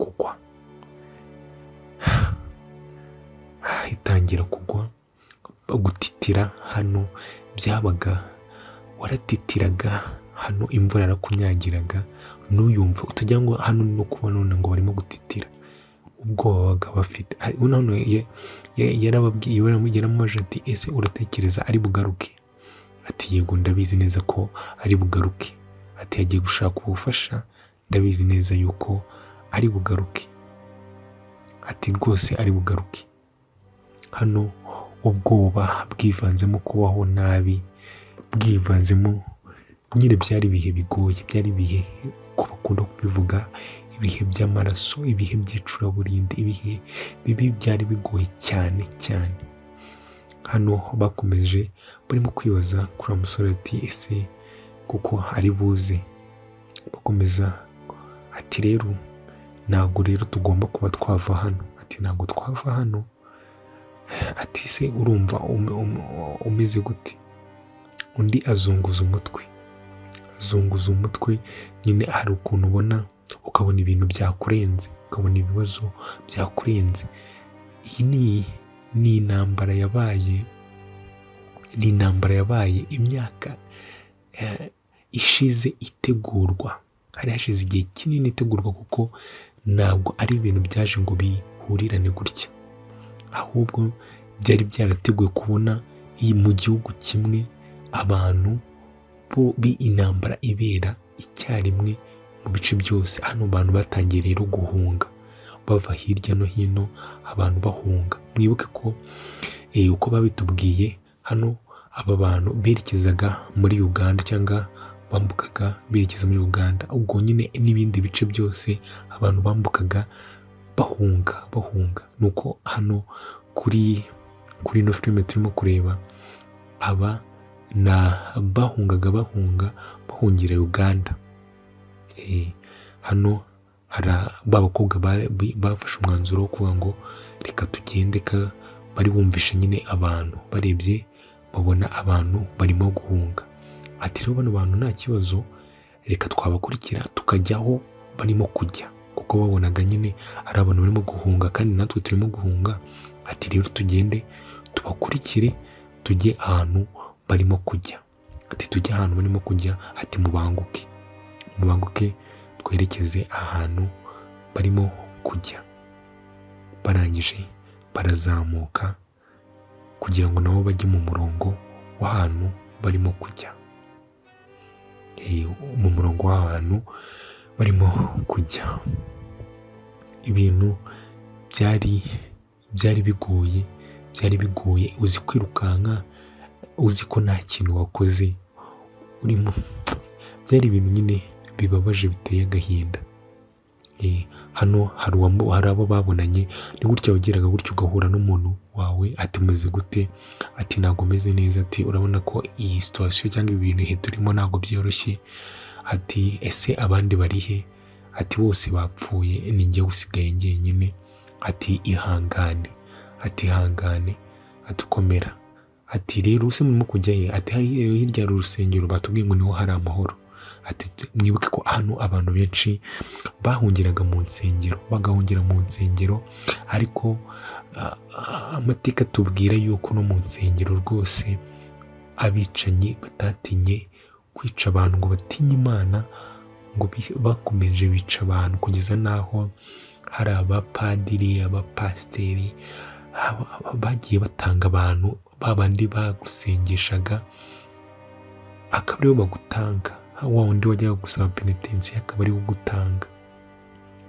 kugwa, gutitira hano byabaga, waratitiraga hano, imvura yarakunyagiraga n'uyumva utajya ngo hano no kubona none ngo barimo gutitira. Ubwo babaga bafite hano yarababwiye, yaramubajije ati ese uratekereza ari bugaruke? ati yego ndabizi neza ko ari bugaruke, ati yagiye gushaka ubufasha, ndabizi neza yuko ari bugaruke, ati rwose ari bugaruke. Hano ubwoba bwivanzemo kubaho nabi, bwivanzemo nyine byari ibihe bigoye, byari ibihe ko bakunda kubivuga, ibihe by'amaraso, ibihe by'icuraburindi, ibihe bibi byari bigoye cyane cyane. Hano bakomeje barimo kwibaza kuri uwo musore ati ese kuko ari buze, bakomeza ati rero ntabwo rero tugomba kuba twava hano, ati ntabwo twava hano, ati se urumva umeze gute? Undi azunguza umutwe, nyine hari ukuntu ubona ukabona ibintu byakurenze, ukabona ibibazo byakurenze. Iyi ni intambara yabaye imyaka ishize itegurwa, hari hashize igihe kinini itegurwa, kuko ntabwo ari ibintu byaje ngo bihurirane gutya, ahubwo byari byarateguwe kubona iyi mu gihugu kimwe abantu intambara ibera icyarimwe mu bice byose. Hano abantu batangiye rero guhunga bava hirya no hino, abantu bahunga. Mwibuke ko uko babitubwiye, hano aba bantu berekezaga muri Uganda cyangwa bambukaga berekeza muri Uganda, ubwo nyine n'ibindi bice byose abantu bambukaga bahunga. Nuko hano kuri ino filime turimo kureba, aba bahungira Uganda. Hano hari bakobwa bafashe umwanzuro wo kuvuga ngo reka tugende, bari bumvishe nyine abantu, barebye babona abantu barimo guhunga, ati rero bano bantu nta kibazo, reka twabakurikira tukajya aho barimo kujya, kuko babonaga nyine ari abantu barimo guhunga kandi natwe turimo guhunga. Ati rero tugende tubakurikire tujye ahantu barimo kujya, ati tujye ahantu barimo kujya, ati mubanguke twerekeze ahantu barimo kujya. Barangije barazamuka kugira ngo nabo bajye mu murongo w'ahantu barimo kujya, mu murongo w'ahantu barimo kujya. Ibintu byari bigoye, uzi kwirukanka, uzi ko nta kintu wakoze urimo, byari ibintu nyine bibabaje biteye agahinda. Hano hari abo babonanye, ni gutya wageraga gutya ugahura n'umuntu wawe, ati umeze gute? Ati ntabwo meze neza, ati urabona ko iyi situation cyangwa ibintu turimo ntabwo byoroshye, ati ese abandi bari he? Ati bose bapfuye, ni njye usigaye njyenyine, ati ihangane, ati komera, ati rero use murimo kujya he? Ati hirya hari urusengero batubwiye ngo niho hari amahoro. Ati mwibuke ko hano abantu benshi bahungiraga mu nsengero, bagahungira mu nsengero, ariko amateka tubwira yuko no mu nsengero rwose abicanyi batatinye kwica abantu, ngo batinye Imana, ngo bakomeje bica abantu kugeza n'aho hari abapadiri, abapasiteri bagiye batanga abantu, babandi bagusengeshaga akaba aribo bagutanga, wa wundi wajyaga gusaba penetensi akaba ariwe ugutanga.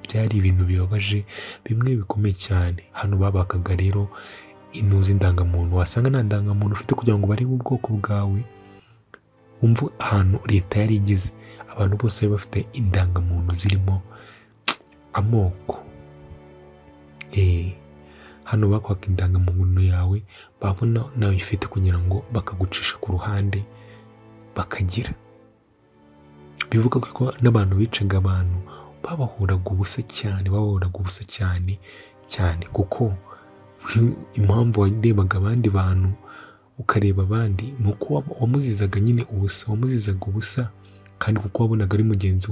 Byari ibintu bibabaje bimwe bikomeye cyane. Hano babakaga rero inuzi indangamuntu, wasanga nta ndangamuntu ufite kugira ngo barebe ubwoko bwawe. Umva ahantu leta yari igeze, abantu bose bari bafite indangamuntu zirimo amoko. Hano bakwaka indangamuntu yawe, babona nawe ifite kugira ngo bakagucisha ku ruhande bakagira. Bivuga ko n'abantu bicaga abantu babahoraga ubusa cyane, kuko impamvu warebaga abandi bantu ukareba abandi ni uko wamuzizaga nyine ubusa, kandi kuko wabonaga ari mugenzi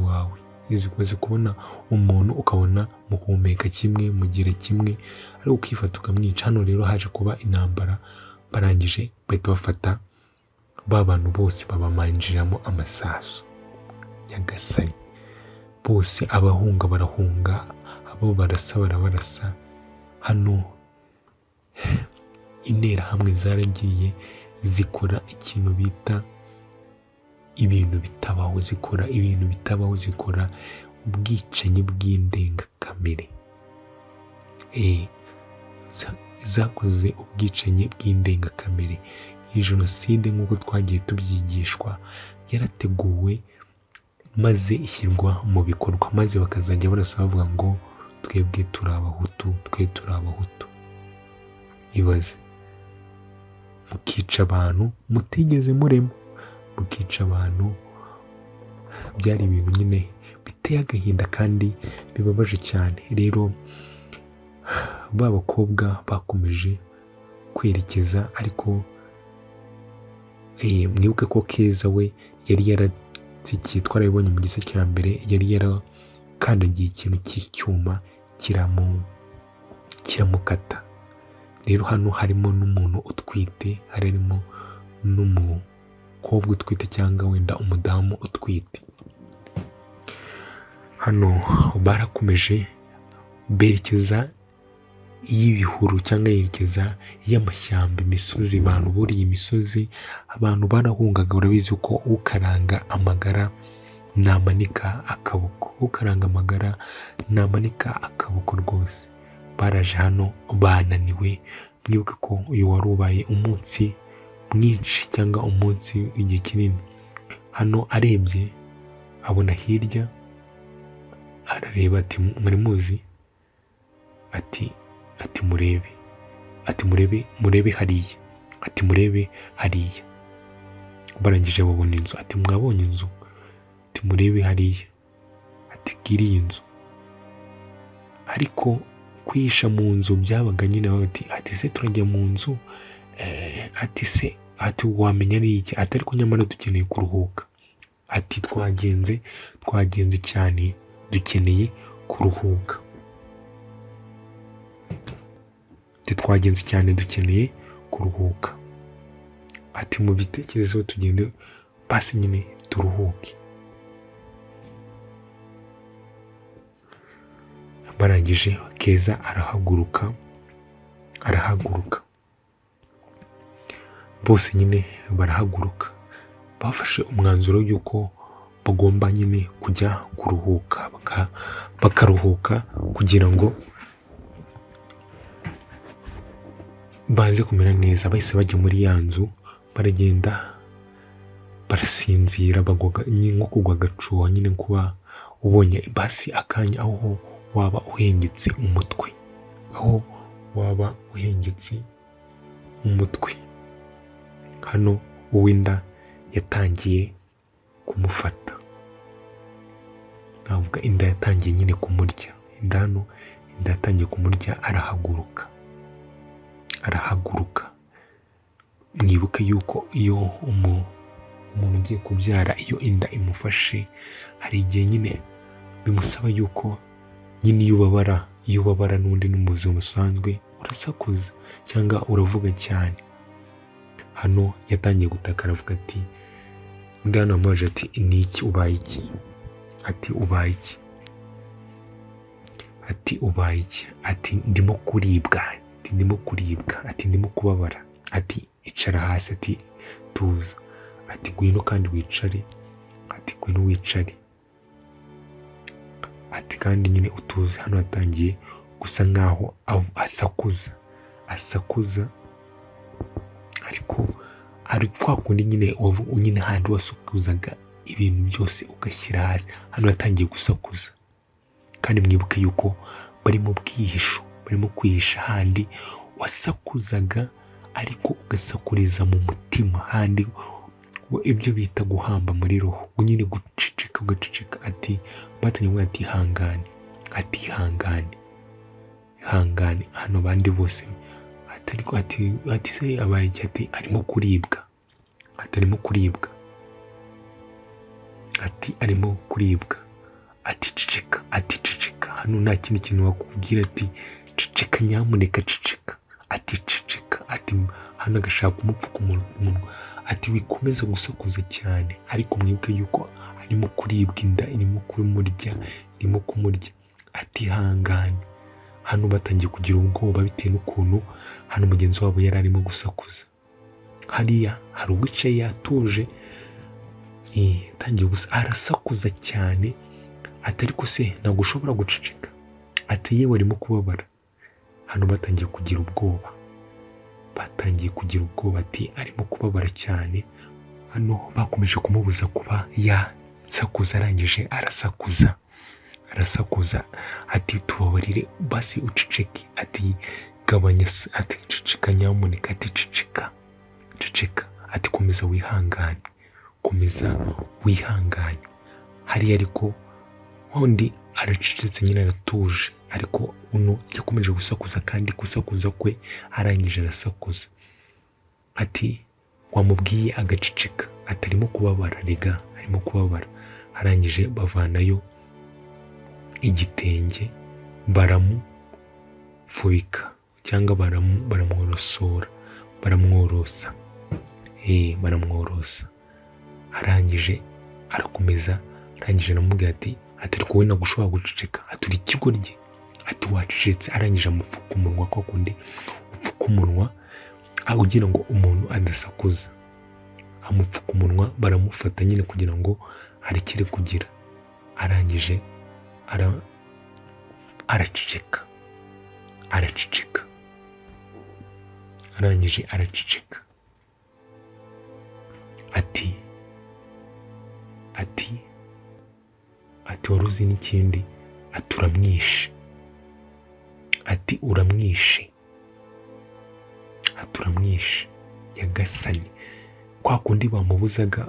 wawe, izi kubona umuntu ukabona muhumeka kimwe, mugira kimwe, ariko ukifata ukamwica. Hano rero haje kuba intambara, barangije bahita bafata ba bantu bose babamanjiramo amasasu. Nyagasani, bose abahunga barahunga, abo barasa barabarasa. Hano interahamwe zaragiye zikora ikintu bita ibintu bitabaho, zikora ubwicanyi bw'indengakamere. Zakoze ubwicanyi bw'indengakamere. Iyi jenoside nk'uko twagiye tubyigishwa yarateguwe maze ishyirwa mu bikorwa, maze bakazajya barasa bavuga ngo twebwe turi abahutu. Ibaze, mukica abantu mutigeze murema, mukica abantu. Byari ibintu nyine biteye agahinda kandi bibabaje cyane. Rero ba bakobwa bakomeje kwerekeza, ariko mwibuke ko Keza we yari yaratsikiye, twarabibonye mu gice cya mbere, yari yarakandagiye ikintu cy'icyuma kiramukata. Rero hano harimo n'umuntu utwite, harimo n'umukobwa utwite cyangwa wenda umudamu utwite. Hano barakomeje berekeza y'ibihuru cyangwa yerekeza y'amashyamba, imisozi. Abantu buriye imisozi, abantu barahungaga. Urabizi ko ukaranga amagara namanika akaboko, rwose. Baraje hano bananiwe. Mwibuke ko uyu wari ubaye umunsi mwinshi cyangwa umunsi w'igihe kinini. Hano arebye abona hirya, arareba ati muri muzi, ati murebe hariya. Barangije babona inzu, ati mwabonye inzu, ati murebe hariya, ati ngiriye inzu. Ariko kwihisha mu nzu byabaga nyine, ati se turajya mu nzu, ati wamenya ari iki, ati ariko nyamara dukeneye kuruhuka, ati twagenze cyane, dukeneye kuruhuka, ati mu bitekerezo tugende basi nyine turuhuke. Barangije Keza arahaguruka, bose nyine barahaguruka. Bafashe umwanzuro y'uko bagomba nyine kujya kuruhuka, bakaruhuka kugira ngo baze kumera neza. Bahise bajya muri ya nzu, baragenda barasinzira, bagwaga nko kugwa agacuho nyine, kuba ubonye basi akanya aho waba uhengetse umutwe. Hano uw'inda yatangiye kumufata, navuga inda yatangiye nyine kumurya. Inda yatangiye kumurya, arahaguruka. Mwibuke yuko iyo umuntu ugiye kubyara, iyo inda imufashe, hari igihe nyine bimusaba yuko nyine iyo ubabara n'undi no mu buzima busanzwe urasakuza cyangwa uravuga cyane. Hano yatangiye gutaka, aravuga ati, undi hano amubaje ati ni iki, ubaye iki? Ati ubaye iki? Ati ndimo kuribwa, ati ndimo kubabara, ati icara hasi, ati tuza, ati ngwino kandi wicare, ati kandi nyine utuze. Hano yatangiye gusa nkaho asakuza, ariko ari kwa kundi nyine handi wasukuzaga ibintu byose ugashyira hasi. Hano yatangiye gusakuza, kandi mwibuke yuko bari mu bwihisho, barimo kwihisha. Handi wasakuzaga ariko ugasakuriza mu mutima, handi ibyo bita guhamba muri roho, nyine ugaceceka. Ati batangiye ati ihangane. Hano bandi bose ati se abaye iki? Ati arimo kuribwa, ati ceceka. Hano nta kindi kintu wakubwira, ati ceceka, nyamuneka ceceka, ati hano agashaka kumupfuka umunwa, ati wikomeza gusakuza cyane. Ariko mwibuke yuko arimo kuribwa, inda irimo kumurya, ati ihangane. hano batangiye kugira ubwoba bitewe n'ukuntu hano mugenzi wabo yari arimo gusakuza. Hariya hari uwicaye yatuje, atangiye gusa arasakuza cyane, atari ko se ntabwo ushobora guceceka, ati yewe arimo kubabara. Hano batangiye kugira ubwoba, ati arimo kubabara cyane. Hano bakomeje kumubuza kuba yasakuza, arangije arasakuza ati tubabarire basi uceceke, ati gabanya, ati ceceka nyamuneka, ati ceceka, ati komeza wihangane. Hariya ariko undi aracecetse nyine aratuje, ariko uno yakomeje gusakuza, kandi gusakuza kwe arangije arasakuza. Ati wamubwiye agaceceka, atarimo kubabara, rega arimo kubabara. Arangije bavanayo igitenge baramufubika cyangwa baramworosa. Arangije arakomeza, arangije aramubwira ati ariko wowe ntabwo ushobora guceceka, aturi ikigoryi, ati wacecetse. Arangije amupfuka umunwa, kwa kundi upfuka umunwa kugira ngo umuntu adasakuza, amupfuka umunwa, baramufata nyine kugira ngo arekere kugira. Arangije araceceka, arangije araceceka. Ati wari uzi n'ikindi, ati uramwishe Nyagasani. Kwa kundi bamubuzaga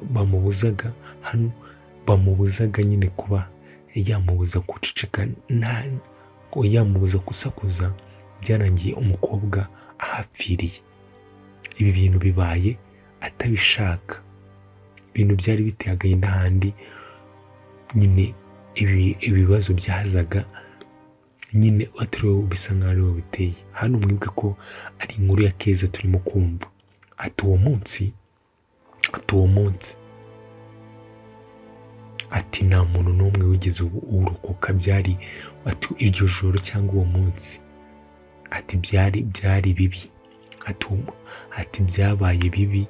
hano, bamubuzaga nyine kuba yamubuza guceceka, yamubuza gusakuza, byarangiye umukobwa ahapfiriye. Ibi bintu bibaye atabishaka, ibintu byari biteye agahinda. Handi nyine ibibazo byazaga nyine atariwe bisa nk'aho ariwe biteye. Hano mwibuke ko ari inkuru ya Keza turimo kumva. Ati uwo munsi ati nta muntu n'umwe wigeze urokoka, byari ati iryo joro cyangwa uwo munsi, ati byari bibi, ati byabaye bibi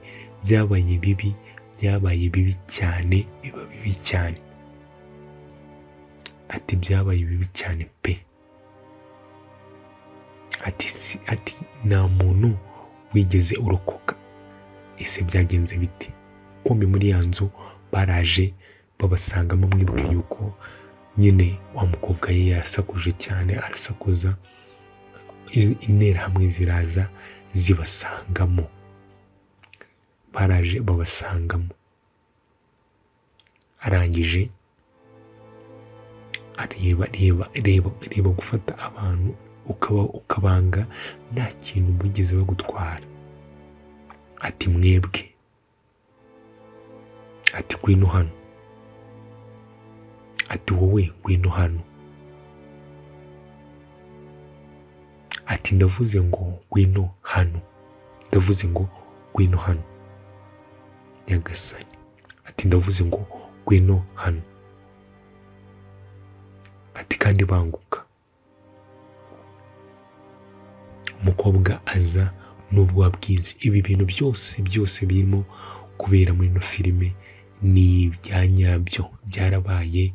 cyane, biba bibi cyane, ati byabaye bibi cyane pe. Ati nta muntu wigeze urokoka. Ese byagenze bite? Kumbi muri ya nzu baraje babasangamo, mwibuke yuko nyine wa mukobwa ye yarasakuje cyane, arasakuza, interahamwe ziraza zibasangamo, baraje babasangamo. Arangije areba gufata abantu ukabanga nta kintu bigeze bagutwara. Ati mwebwe, ati ngwino hano, ati wowe ngwino hano, ati ndavuze ngo ngwino hano Nyagasani, ati ndavuze ngo ngwino hano, ati kandi banguka. Umukobwa aza n'ubwo wabwize. Ibi bintu byose birimo kubera muri ino filime ni ibya nyabyo, byarabaye,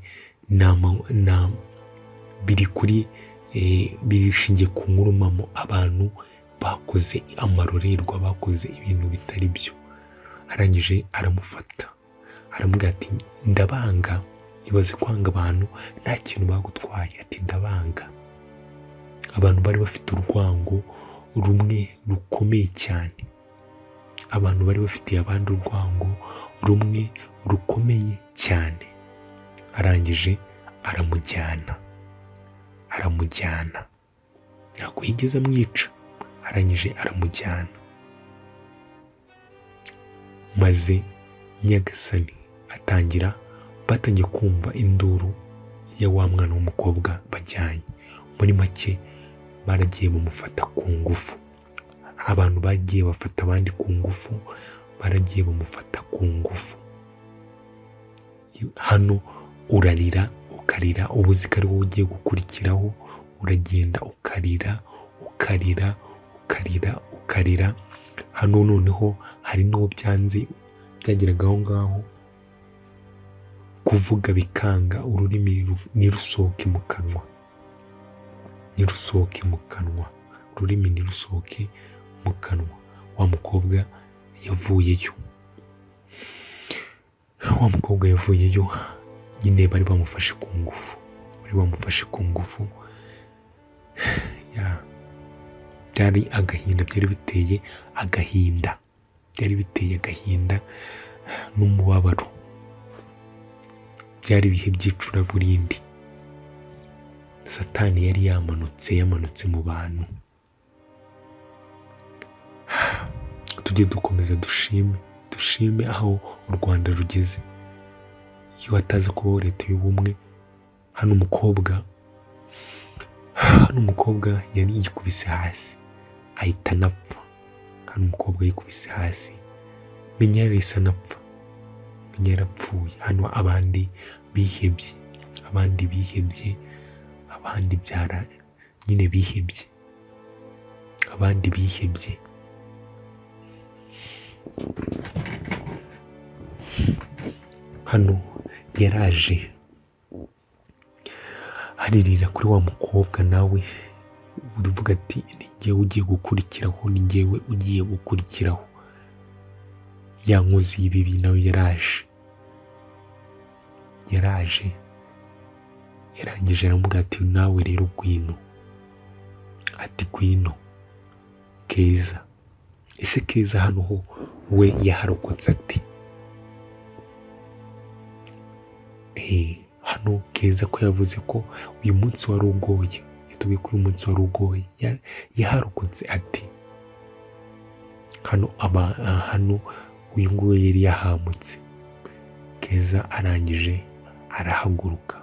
birishingiye ku nkuru mpamo. Abantu bakoze amarorerwa, bakoze ibintu bitari byo. Arangije aramufata, aramubwira ati ndabanga. Ibaze kwanga abantu nta kintu bagutwaye, ati ndabanga. Abantu bari bafite urwango rumwe rukomeye cyane, abantu bari bafitiye abandi urwango rumwe rukomeye cyane. Arangije aramujyana, ntabwo yigeze amwica. Arangije aramujyana, maze Nyagasani batangiye kumva induru ya wa mwana w'umukobwa bajyanye. Muri make baragiye bamufata ku ngufu, abantu bagiye bafata abandi ku ngufu, baragiye bamufata ku ngufu. Hano urarira ukarira, ubuzi ko ari wowe ugiye gukurikiraho, uragenda ukarira ukarira ukarira ukarira. Hano noneho hari n'uwo byanze byageraga aho ngaho kuvuga bikanga, ururimi ntirusohoke mu kanwa, ntirusohoke mu kanwa, ururimi ntirusohoke mu kanwa. Wa mukobwa yavuyeyo, wa mukobwa yavuyeyo nyine bari bamufashe ku ngufu, bari bamufashe ku ngufu. Byari agahinda, byari biteye agahinda, byari biteye agahinda n'umubabaro. Byari ibihe by'icuraburindi. Satani yari yamanutse mu bantu. Tujye dukomeza dushime aho u Rwanda rugeze. Iyo hataza kubaho leta y'ubumwe, hano umukobwa yari yikubise hasi ahita anapfa. Hano umukobwa yikubise hasi, menya yarahise anapfa, menya yarapfuye. Hano abandi bihebye, abandi nyine bihebye, abandi bihebye. Hano yaraje aririra kuri wa mukobwa, nawe urivuga ati ni njyewe ugiye gukurikiraho, ni njyewe ugiye gukurikiraho. Ya nkozi y'ibibi nawe yaraje yarangije aramubwira ati nawe rero gwino, ati gwino Keza. Ese Keza hano ho we yaharokotse ati? Hano Keza ko yavuze ko uyu munsi wari ugoye, yatubwiye ko uyu munsi wari ugoye, yaharokotse ati? Hano uyu nguyu yari yahamutse. Keza arangije arahaguruka,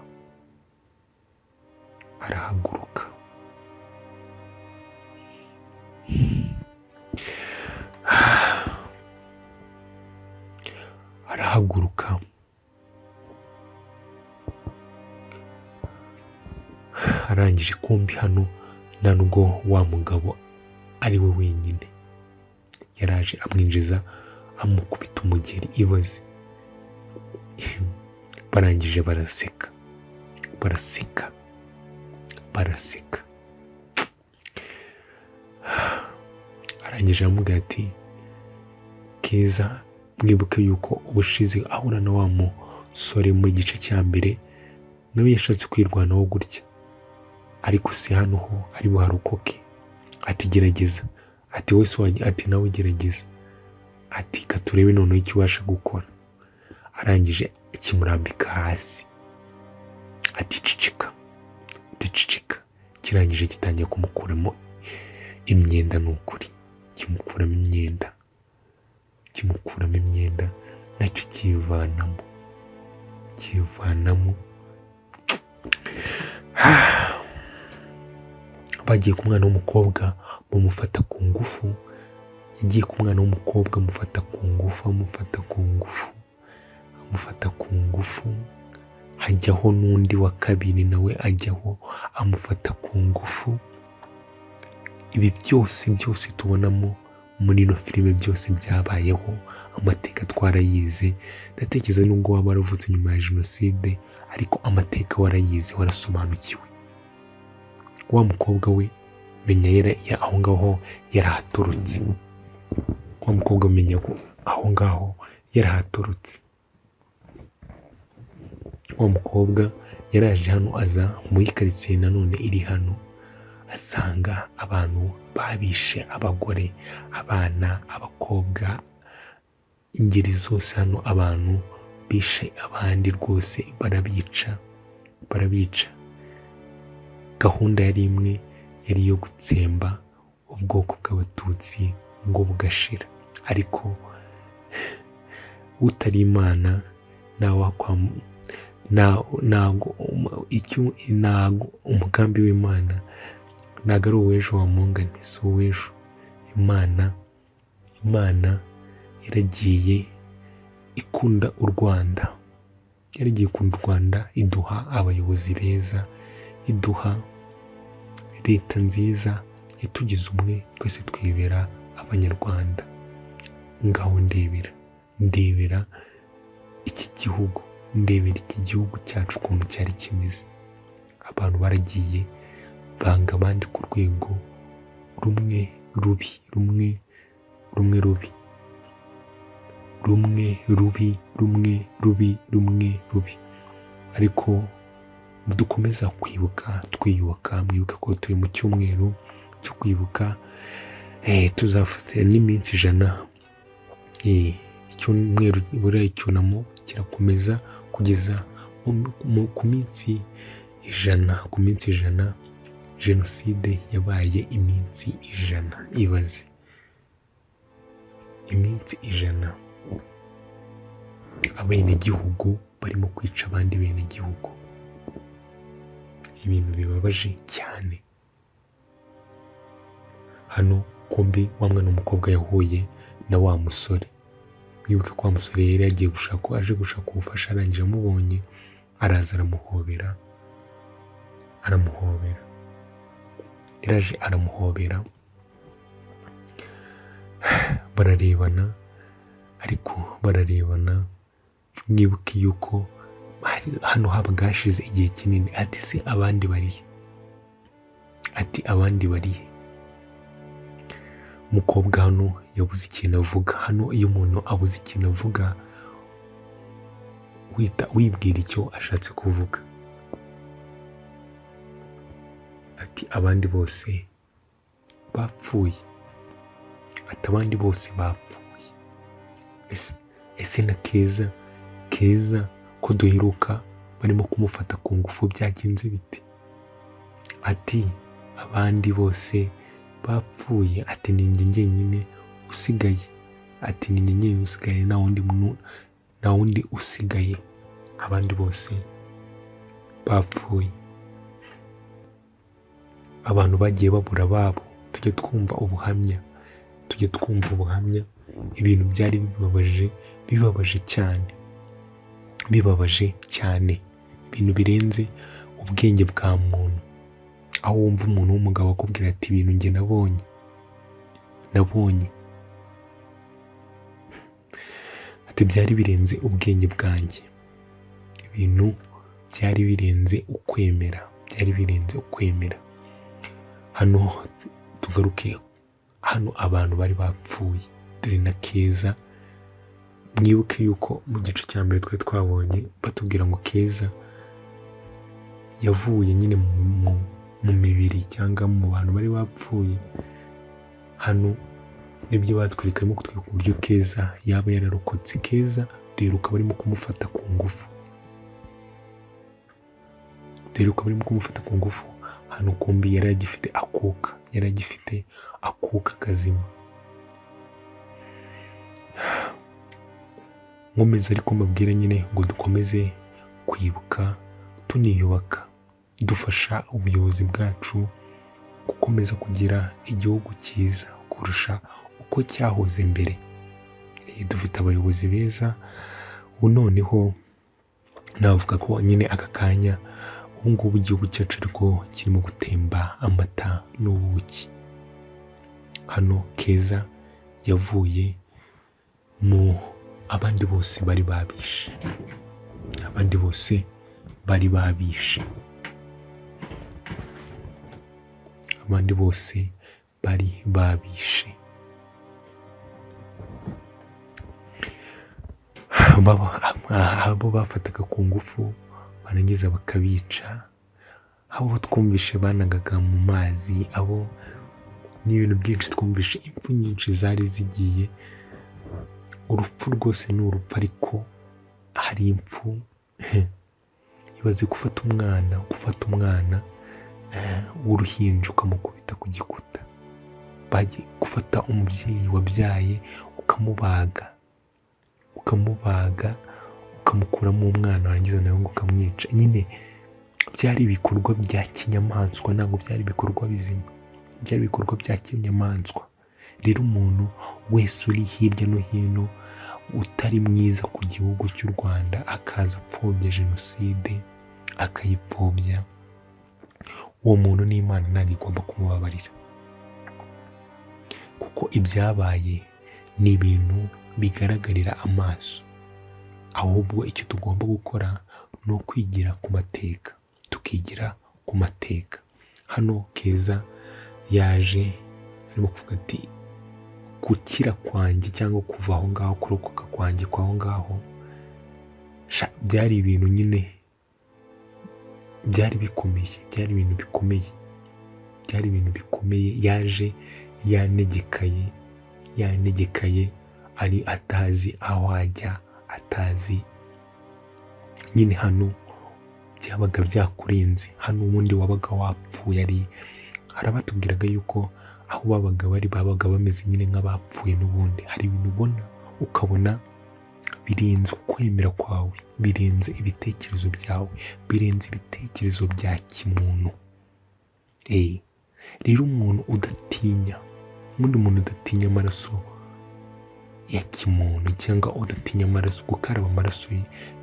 arangije. Kumbi hano nta nubwo wa mugabo ari we wenyine, yaraje amwinjiza amukubita umugeri ibaze. Barangije baraseka. Arangije aramubwira ati Keza, mwibuke yuko ubushize ahura na wa musore mu gice cya mbere, nawe yashatse kwirwanaho gutya, ariko si hano ho ari buharokoke. Ati gerageza, ati wese ati nawe gerageza, ati katurebe noneho icyo ubasha gukora. Arangije kimurambika hasi, ati cicika. Kirangije gitangiye kumukuramo imyenda, n'ukuri kimukuramo imyenda nacyo kivanamo. Bagiye ku mwana w'umukobwa bamufata ku ngufu, yagiye ku mwana w'umukobwa amufata ku ngufu, hajyaho n'undi wa kabiri nawe ajyaho amufata ku ngufu. Ibi byose tubonamo muri ino filime byose byabayeho, amateka twarayize. Ndatekereza nubwo waba waravutse nyuma ya Jenoside, ariko amateka warayize, warasobanukiwe. Wa mukobwa we menya aho ngaho yarahaturutse, wa mukobwa menya ko aho ngaho yarahaturutse. Wa mukobwa yaraje hano, aza muri karitsiye nanone iri hano, asanga abantu babishe abagore, abana, abakobwa, ingeri zose. Hano abantu bishe abandi rwose, barabica. Gahunda yari imwe, yari iyo gutsemba ubwoko bw'Abatutsi ngo bugashira. Ariko utari Imana ntago umugambi w'Imana ntago ari uw'ejo wa mungane, si uw'ejo. Imana yaragiye ikunda u Rwanda, iduha abayobozi beza, iduha leta nziza yatugize umwe, twese twibera abanyarwanda. Ngaho ndebera iki gihugu, ndebera iki gihugu cyacu ukuntu cyari kimeze. Abantu baragiye banga abandi ku rwego rumwe rubi, ariko dukomeza kwibuka twiyubaka. Mwibuke ko turi mu cyumweru cyo kwibuka, tuzafata n'iminsi 100. Icyumweru buriya icyunamo kirakomeza kugeza ku minsi 100. Jenoside yabaye iminsi 100. Ibaze iminsi 100 abenegihugu barimo kwica abandi benegihugu. Ibintu bibabaje cyane. Hano kumbi wa mwana w'umukobwa yahuye na wa musore. Mwibuke ko wa musore yari yagiye aje gushaka ubufasha, arangije amubonye araza aramuhobera, bararebana. Mwibuke yuko hano habaga hashize igihe kinini. Ati se abandi barihe? Umukobwa hano yabuze ikintu avuga. Hano iyo umuntu abuze ikintu avuga wibwira icyo ashatse kuvuga. Ati abandi bose bapfuye. Ese na Keza ko duheruka barimo kumufata ku ngufu byagenze bite? Ati abandi bose bapfuye. Ati ni njye njyenyine usigaye. Nta wundi usigaye. Abandi bose bapfuye. Abantu bagiye babura ababo. Tujye twumva ubuhamya. Ibintu byari bibabaje cyane. Ibintu birenze ubwenge bwa muntu. Aho wumva umuntu w'umugabo akubwira ati ibintu njye nabonye. Ati byari birenze ubwenge bwanjye. Ibintu byari birenze ukwemera. Hano tugaruke. Hano abantu bari bapfuye. Dore na Keza. Mwibuke yuko mu gice cya mbere twabonye batubwira ngo Keza yavuye nyine mu mibiri cyangwa mu bantu bari bapfuye. Hano nibyo batwereka kutwereka uburyo Keza yaba yararokotse. Keza duheruka barimo kumufata ku ngufu. Hano kumbi yari agifite akuka kazima. Nkomeza ariko mbabwira nyine ngo dukomeze kwibuka tuniyubaka, dufasha ubuyobozi bwacu gukomeza kugira igihugu cyiza kurusha uko cyahoze mbere. Dufite abayobozi beza. Ubu noneho navuga ko nyine aka kanya ubu ngubu igihugu cyacu ariko kirimo gutemba amata n'ubuki. Hano Keza yavuye mu abandi bose bari babishe. Abo bafataga ku ngufu barangiza bakabica. Abo twumvishe banagaga mu mazi. Abo ni ibintu byinshi twumvishe. Impfu nyinshi zari zigiye. Urupfu rwose ni urupfu, ariko hari impfu. Ibaze gufata umwana w'uruhinja ukamukubita ku gikuta. Bagiye gufata umubyeyi wabyaye ukamubaga ukamukuramo umwana, warangiza nawe ngo ukamwica. Nyine byari ibikorwa bya kinyamaswa, ntabwo byari ibikorwa bizima. Byari ibikorwa bya kinyamaswa. Rero umuntu wese uri hirya no hino utari mwiza ku gihugu cy'u Rwanda akaza apfobya Jenoside, akayipfobya, uwo muntu n'Imana ntabwo igomba kumubabarira, kuko ibyabaye ni ibintu bigaragarira amaso. Ahubwo icyo tugomba gukora ni ukwigira ku mateka, tukigira ku mateka. Hano Keza yaje arimo kuvuga ati gukira kwanjye cyangwa kuva aho ngaho, kurokoka kwanjye kw'aho ngaho byari ibintu nyine byari bikomeye, byari ibintu bikomeye, byari ibintu bikomeye. Yaje yanegekaye ari atazi aho ajya, atazi nyine. Hano byabaga byakurenze, hano ubundi wabaga wapfuye. Harabatubwiraga yuko aho babaga bameze nyine nk'abapfuye n'ubundi. Hari ibintu ubona ukabona birenze ukwemera kwawe, birenze ibitekerezo byawe, birenze ibitekerezo bya kimuntu. Rero umuntu udatinya amaraso ya kimuntu, cyangwa udatinya gukaraba amaraso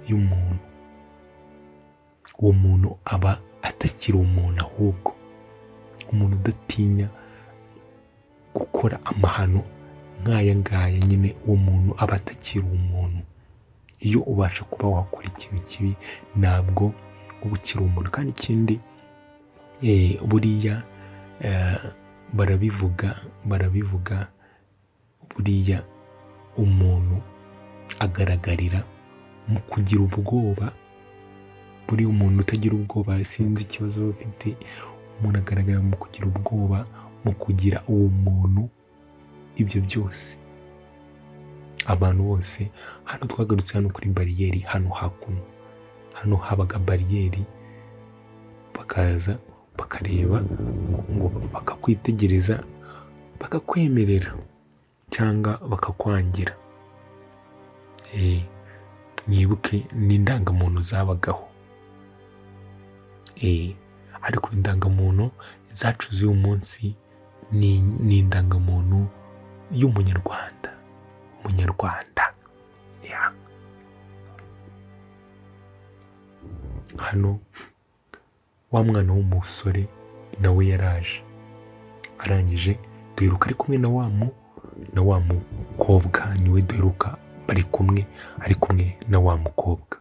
y'umuntu, uwo muntu aba atakiri umuntu. Ahubwo umuntu udatinya gukora amahano nk'aya ngaya nyine, uwo muntu aba atakiri umuntu. Iyo ubasha kuba wakora ikintu kibi ntabwo uba ukiri umuntu. Kandi ikindi buriya barabivuga buriya umuntu agaragarira mu kugira ubwoba. Buriya umuntu utagira ubwoba sinzi ikibazo bafite. Umuntu agaragara mu kugira ubwoba, mu kugira uwo muntu ibyo byose. Abantu bose hano twagarutse hano kuri bariyeri, hano hakuno, hano habaga bariyeri, bakaza bakareba ngo bakakwitegereza, bakakwemerera cyangwa bakakwangira. Mwibuke n'indangamuntu zabagaho. Ariko indangamuntu zacu z'uyu munsi ni indangamuntu y'umunyarwanda. Hano wa mwana w'umusore nawe yaraje, arangije duheruka ari kumwe na wa mukobwa, niwe duheruka bari kumwe, ari kumwe na wa mukobwa,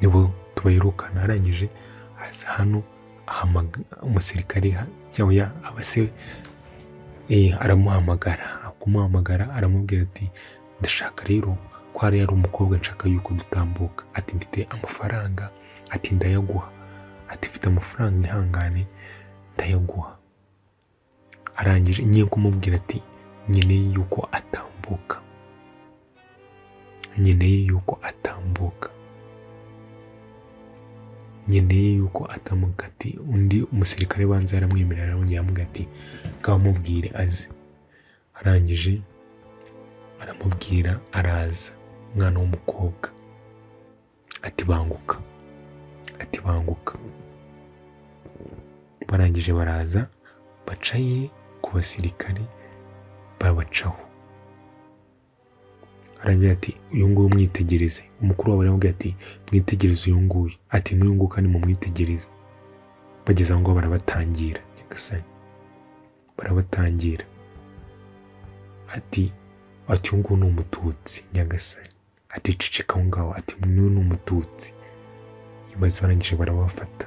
nibo tubaherukana. Arangije aza hano umusirikare cyangwa abase kumuhamagara aramubwira ati ndashaka rero ko hari umukobwa nshaka yuko dutambuka. Ati mfite amafaranga, ati ndayaguha, ati mfite amafaranga ihangane ndayaguha. Arangije ngiye kumubwira ati nkeneye yuko atambuka, nkeneye yuko atamuka. Ati undi umusirikare banza yaramwemerera, arongera aramubwira ati ngaho mubwire aze. Arangije aramubwira, araza umwana w'umukobwa, ati banguka. Barangije baraza bacaye ku basirikare, babacaho. Arambwira ati uyu nguyu mwitegereze. Umukuru wabo aramubwira ati mwitegereze uyu nguyu. Ati n'uyu nguyu kandi mumwitegereze. Bageze aho ngaho barabatangira, nyagasani, barabatangira. Ati uyu nguyu ni umututsi nyagasani. Ati ceceka aho ngaho. Ati n'uyu ni umututsi. Ibaze barangije barabafata.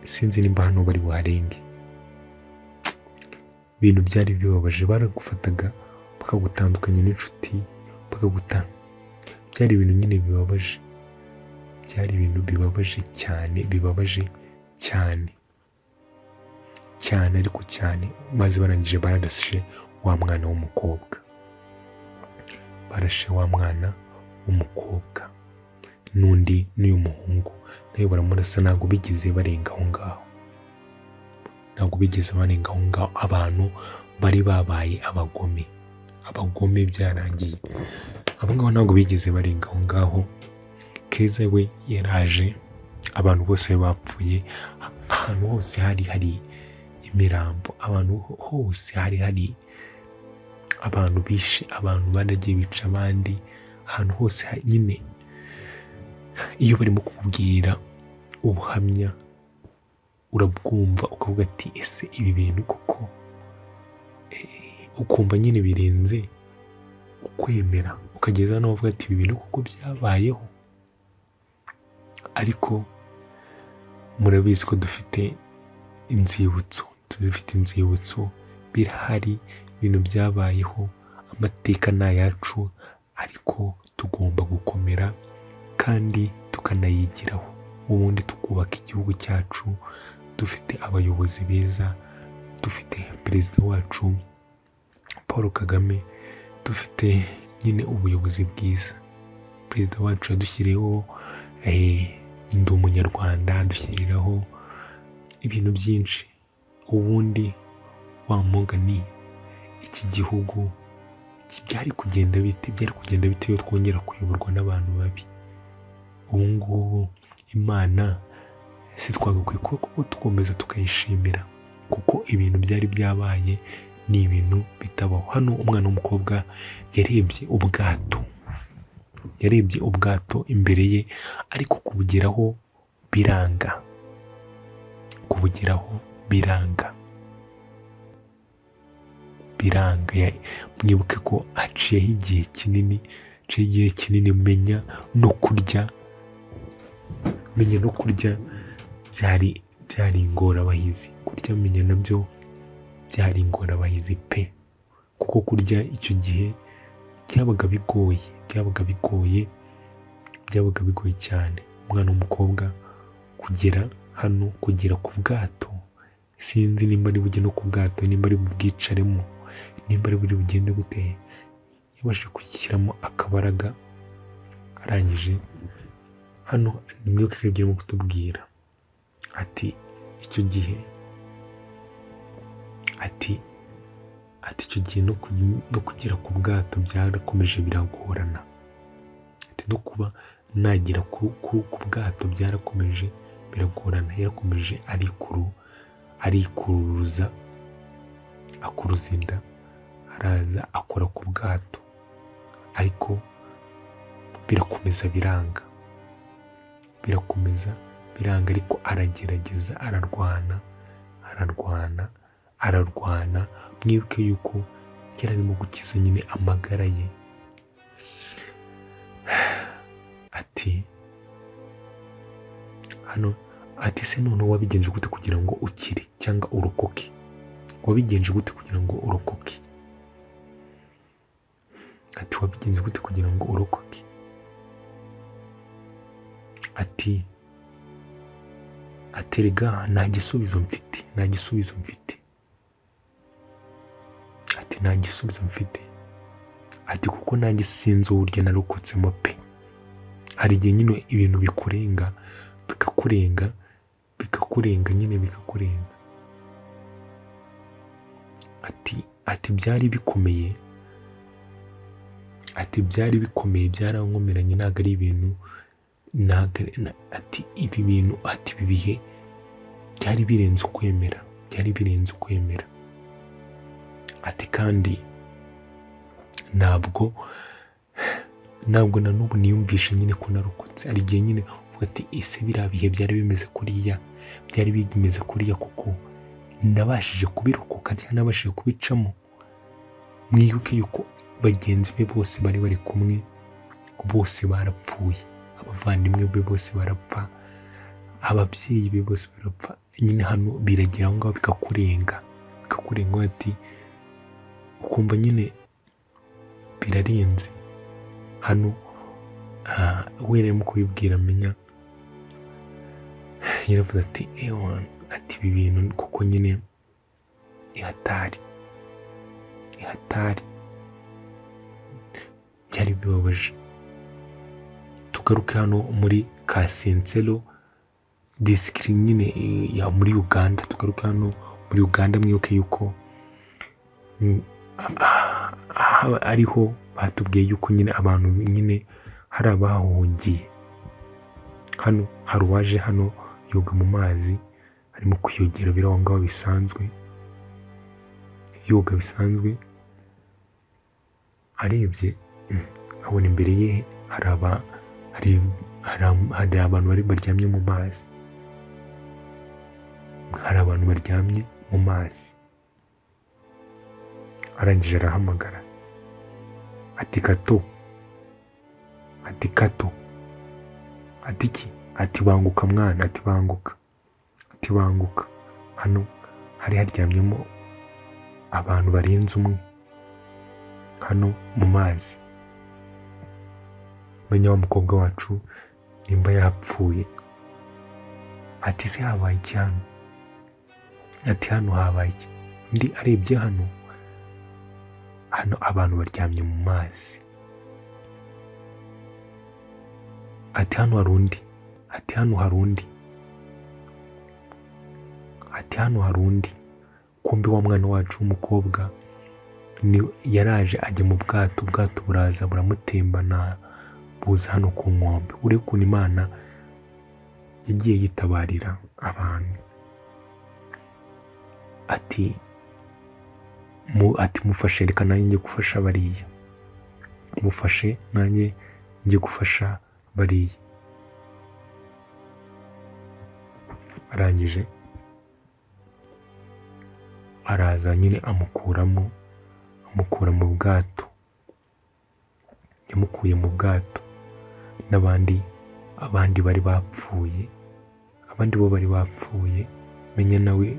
Sinzi nimba hano bari buharenge. Ibintu byari bibabaje. Baragufataga bakagutandukanya n'inshuti, byari ibintu nyine bibabaje. Byari ibintu bibabaje cyane ariko cyane. Maze barangije bararashe wa mwana w'umukobwa, n'undi n'uyu muhungu nawe baramurasa. Ntabwo bigeze barenga aho ngaho. Abantu bari babaye abagome byarangiye. Abo ngabo ntabwo bigeze barenga aho ngaho. Keza we yaraje, abantu bose bapfuye, ahantu hose hari imirambo, ahantu hose hari abantu bishe, abantu banagiye bica abandi, ahantu hose nyine. Iyo barimo kukubwira ubuhamya urabwumva ukavuga ati ese ibi bintu koko, ukumva nyine birenze ukwemera, ukageza nawe uvuga ati ibi bintu koko byabayeho. Ariko murabizi ko dufite inzibutso, birahari, ibintu byabayeho, amateka ni ayacu, ariko tugomba gukomera kandi tukanayigiraho, ubundi tukubaka igihugu cyacu dufite abayobozi beza, dufite perezida wacu Paul Kagame, dufite nyine ubuyobozi bwiza. Perezida wacu yadushyiriyeho ndi umunyarwanda, adushyiriraho ibintu byinshi. Ubundi wa mugani iki gihugu byari kugenda bite iyo twongera kuyoborwa n'abantu babi? Ubu ngubu Imana si twagakwiye kuko tukomeza tukayishimira, kuko ibintu byari byabaye ni ibintu bitabaho. Hano umwana w'umukobwa yarebye ubwato imbere ye, ariko kubugeraho biranga. Mwibuke ko haciyeho igihe kinini menya no kurya byari ingorabahizi. Kurya menya nabyo byari ingorabahizi pe, kuko kurya icyo gihe byabaga bigoye cyane. Umwana w'umukobwa kugera ku bwato, sinzi nimba ari bujye no ku bwato, nimba ari bubwicaremo, nimba ari buri bugende gute, yabashije kwishyiramo akabaraga. Arangije hano nimwe kirimo kutubwira ati icyo gihe no kugera ku bwato byarakomeje biragorana, ati no kuba nagera ku bwato byarakomeje biragorana. Yarakomeje arikuruza inda, araza akora ku bwato, ariko birakomeza biranga, ariko aragerageza, ararwana. Mwibuke yuko yari arimo gukiza nyine amagara ye. Ati se none wabigenje gute kugira ngo ukire cyangwa urokoke? Wabigenje gute kugira ngo urokoke? Ati wabigenje gute kugira ngo urokoke? Ati rega nta gisubizo mfite. Ati kuko nanjye sinzi uburyo narokotsemo pe. Hari igihe nyine ibintu bikurenga. Ati byari bikomeye. Byarankomeranye, ntabwo ari ibintu. Ibi bihe byari birenze ukwemera. Ati kandi ntabwo na n'ubu niyumvisha nyine ko narokotse. Hari igihe nyine uvuga ati ese biriya bihe byari bimeze kuriya kuko nabashije kubirokoka cyangwa nabashije kubicamo. Mwibuke yuko bagenzi be bose bari kumwe, bose barapfuye. Abavandimwe be bose barapfa, ababyeyi be bose barapfa. Nyine hano biragera aho ngaho bikakurenga ati ukumva nyine birarenze. Hano we arimo kubibwira amenya, yaravuze ati ati ibi bintu kuko nyine ihatari byari bibabaje. Tugaruke hano muri Kasensero district nyine ya muri Uganda. Mwibuke yuko ariho batubwiye yuko nyine abantu nyine hari abahungiye. Hano hari uwaje hano yoga mu mazi, arimo kwiyogera biraho ngaho bisanzwe, yoga bisanzwe. Arebye abona imbere ye hari abantu bari baryamye mu mazi. hari abantu baryamye mu mazi. Arangije arahamagara ati Kato, ati Kato, ati ki, ati banguka mwana, ati banguka, ati banguka, hano hari haryamyemo abantu barenze umwe hano mu mazi. Menya wa mukobwa wacu nimba yapfuye. Ati se habaye iki hano? Ati hano habaye iki? Undi arebye hano abantu baryamye mu mazi. Ati hano hari undi, ati hano hari undi, ati hano hari undi. Kumbe wa mwana wacu w'umukobwa yaraje ajya mu bwato buraza buramutembana buza hano ku nkombe. Urebe ukuntu Imana yagiye yitabarira abantu. Ati mufashe, reka nanjye njye gufasha bariya, mufashe nanjye njye gufasha bariya. Arangije araza nyine amukura mu bwato, yamukuye mu bwato. Abandi bari bapfuye, abandi bo bari bapfuye. Menya nawe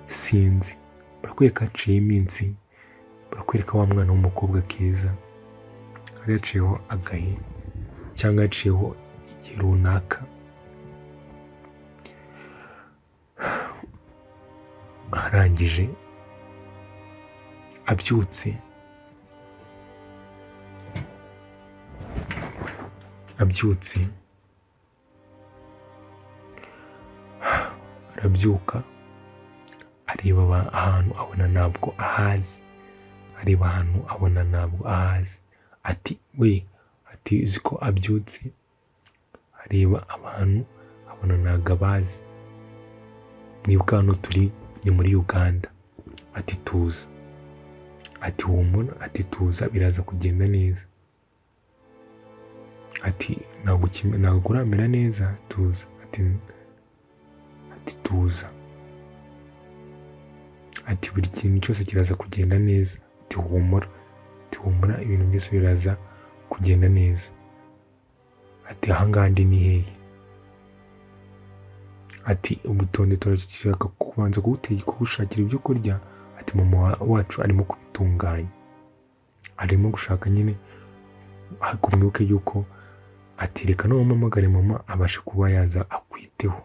sinzi, barakwereka haciyeho iminsi, barakwereka wa mwana w'umukobwa Keza hari yaciyeho agahe cyangwa yaciyeho igihe runaka. Arangije abyutse arabyuka areba ahantu abona ntabwo ahazi, ati we, ati uzi ko abyutse areba abantu abona ntabwo abazi. Mwibuka hano turi ni muri Uganda. Ati tuza, ati humura, ati tuza biraza kugenda neza, ati ntabwo uramera neza, tuza, ati tuza, ati buri kintu cyose kiraza kugenda neza, ati humura, ibintu byose biraza kugenda neza. Ati ahangaha ndi ni hehe? Ati ubutonde turashaka kubanza kugushakira ibyo kurya. Ati mama wacu arimo kubitunganya, arimo gushaka nyine. Ariko mwibuke yuko ati reka mpamagare mama abashe kuba yaza akwiteho.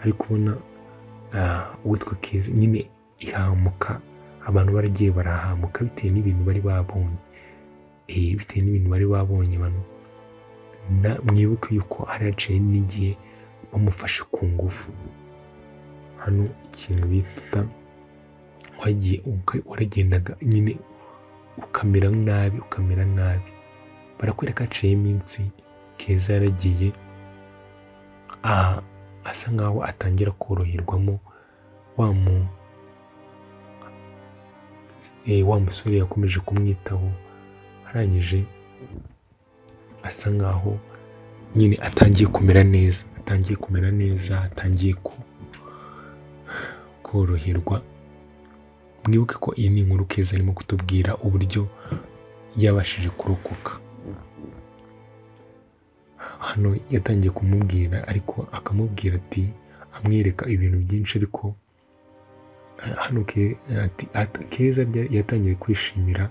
Ariko ubona uwitwa Keza nyine ihamuka, abantu baragiye barahamuka bitewe n'ibintu bari babonye. Mwibuke yuko hari haciye n'igihe bamufashe ku ngufu. Hano ikintu bita wagiye waragendaga nyine ukamera nabi. Barakwereka haciye iminsi Keza yaragiye asa nkaho atangira koroherwamo. Wa musore yakomeje kumwitaho, arangije asa nkaho nyine atangiye kumera neza, atangiye koroherwa. Mwibuke ko iyi ni inkuru Keza arimo kutubwira uburyo yabashije kurokoka. Hano yatangiye kumubwira, ariko akamubwira ati amwereka ibintu byinshi. Ariko hano Keza yatangiye kwishimira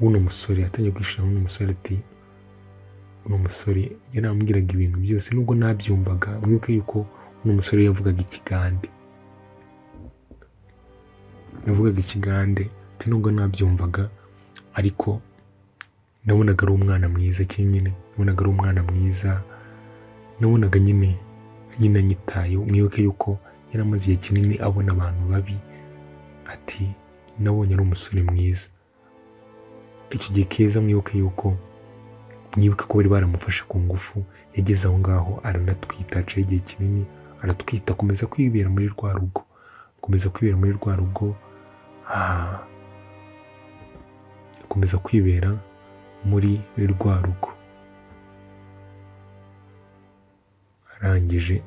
uno musore, ati uno musore yaramubwiraga ibintu byose nubwo nabyumvaga. Mwibuke yuko uno musore yavugaga ikigande, ati nubwo nabyumvaga ariko nabonaga ari umwana mwiza, nabonaga nyine anyitayeho. Mwibuke yuko yari amaze igihe kinini abona abantu babi. Ati nabonye ari umusore mwiza. Icyo gihe Keza mwibuke ko bari baramufashe ku ngufu. Yageze aho ngaho aranatwita, aciye igihe kinini aratwita, akomeza kwibera muri rwa rugo, akomeza kwibera muri rwa rugo. Arangije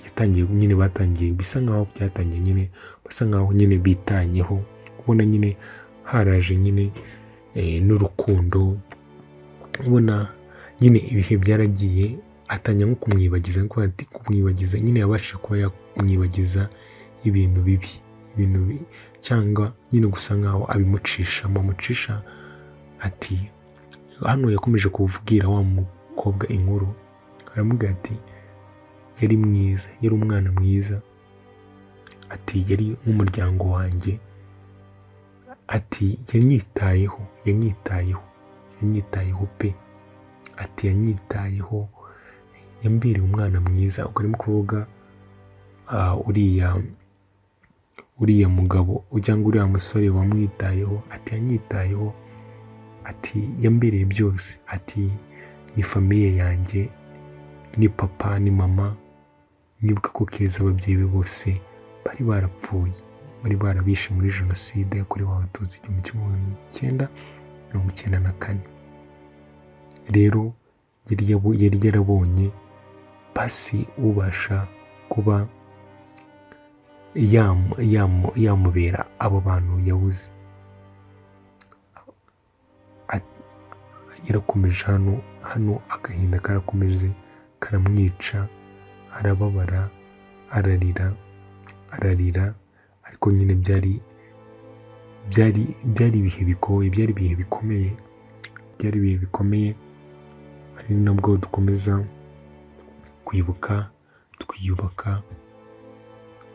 yatangiye nyine, batangiye bisa nkaho byatangiye nyine, basa nkaho nyine bitanyeho, ubona nyine haraje nyine n'urukundo, ubona nyine ibihe byaragiye, atangira nko kumwibagiza nyine, yabashije kuba yamwibagiza ibintu bibi cyangwa nyine gusa nkaho amucisha ati, hano yakomeje kubwira wa mukobwa inkuru, aramubwira ati yari mwiza, yari umwana mwiza, ati yari nk'umuryango wanjye, ati yanyitayeho pe, ati yanyitayeho, yambereye umwana mwiza. Ubwo arimo kuvuga uriya mugabo cyangwa uriya musore wamwitayeho, ati yanyitayeho, ati yambereye byose, ati ni famiye yanjye, ni papa, ni mama. Nibuka ko Keza ababyeyi be bose bari barapfuye, bari barabishe muri jenoside yakorewe abatutsi 1994. rero yari yarabonye basi ubasha kuba yamubera abo bantu yabuze. Yarakomeje hano agahinda karakomeje karamwica, arababara, ararira, ariko nyine byari ibihe bigoye, byari ibihe bikomeye, ari nabwo dukomeza kwibuka, twiyubaka,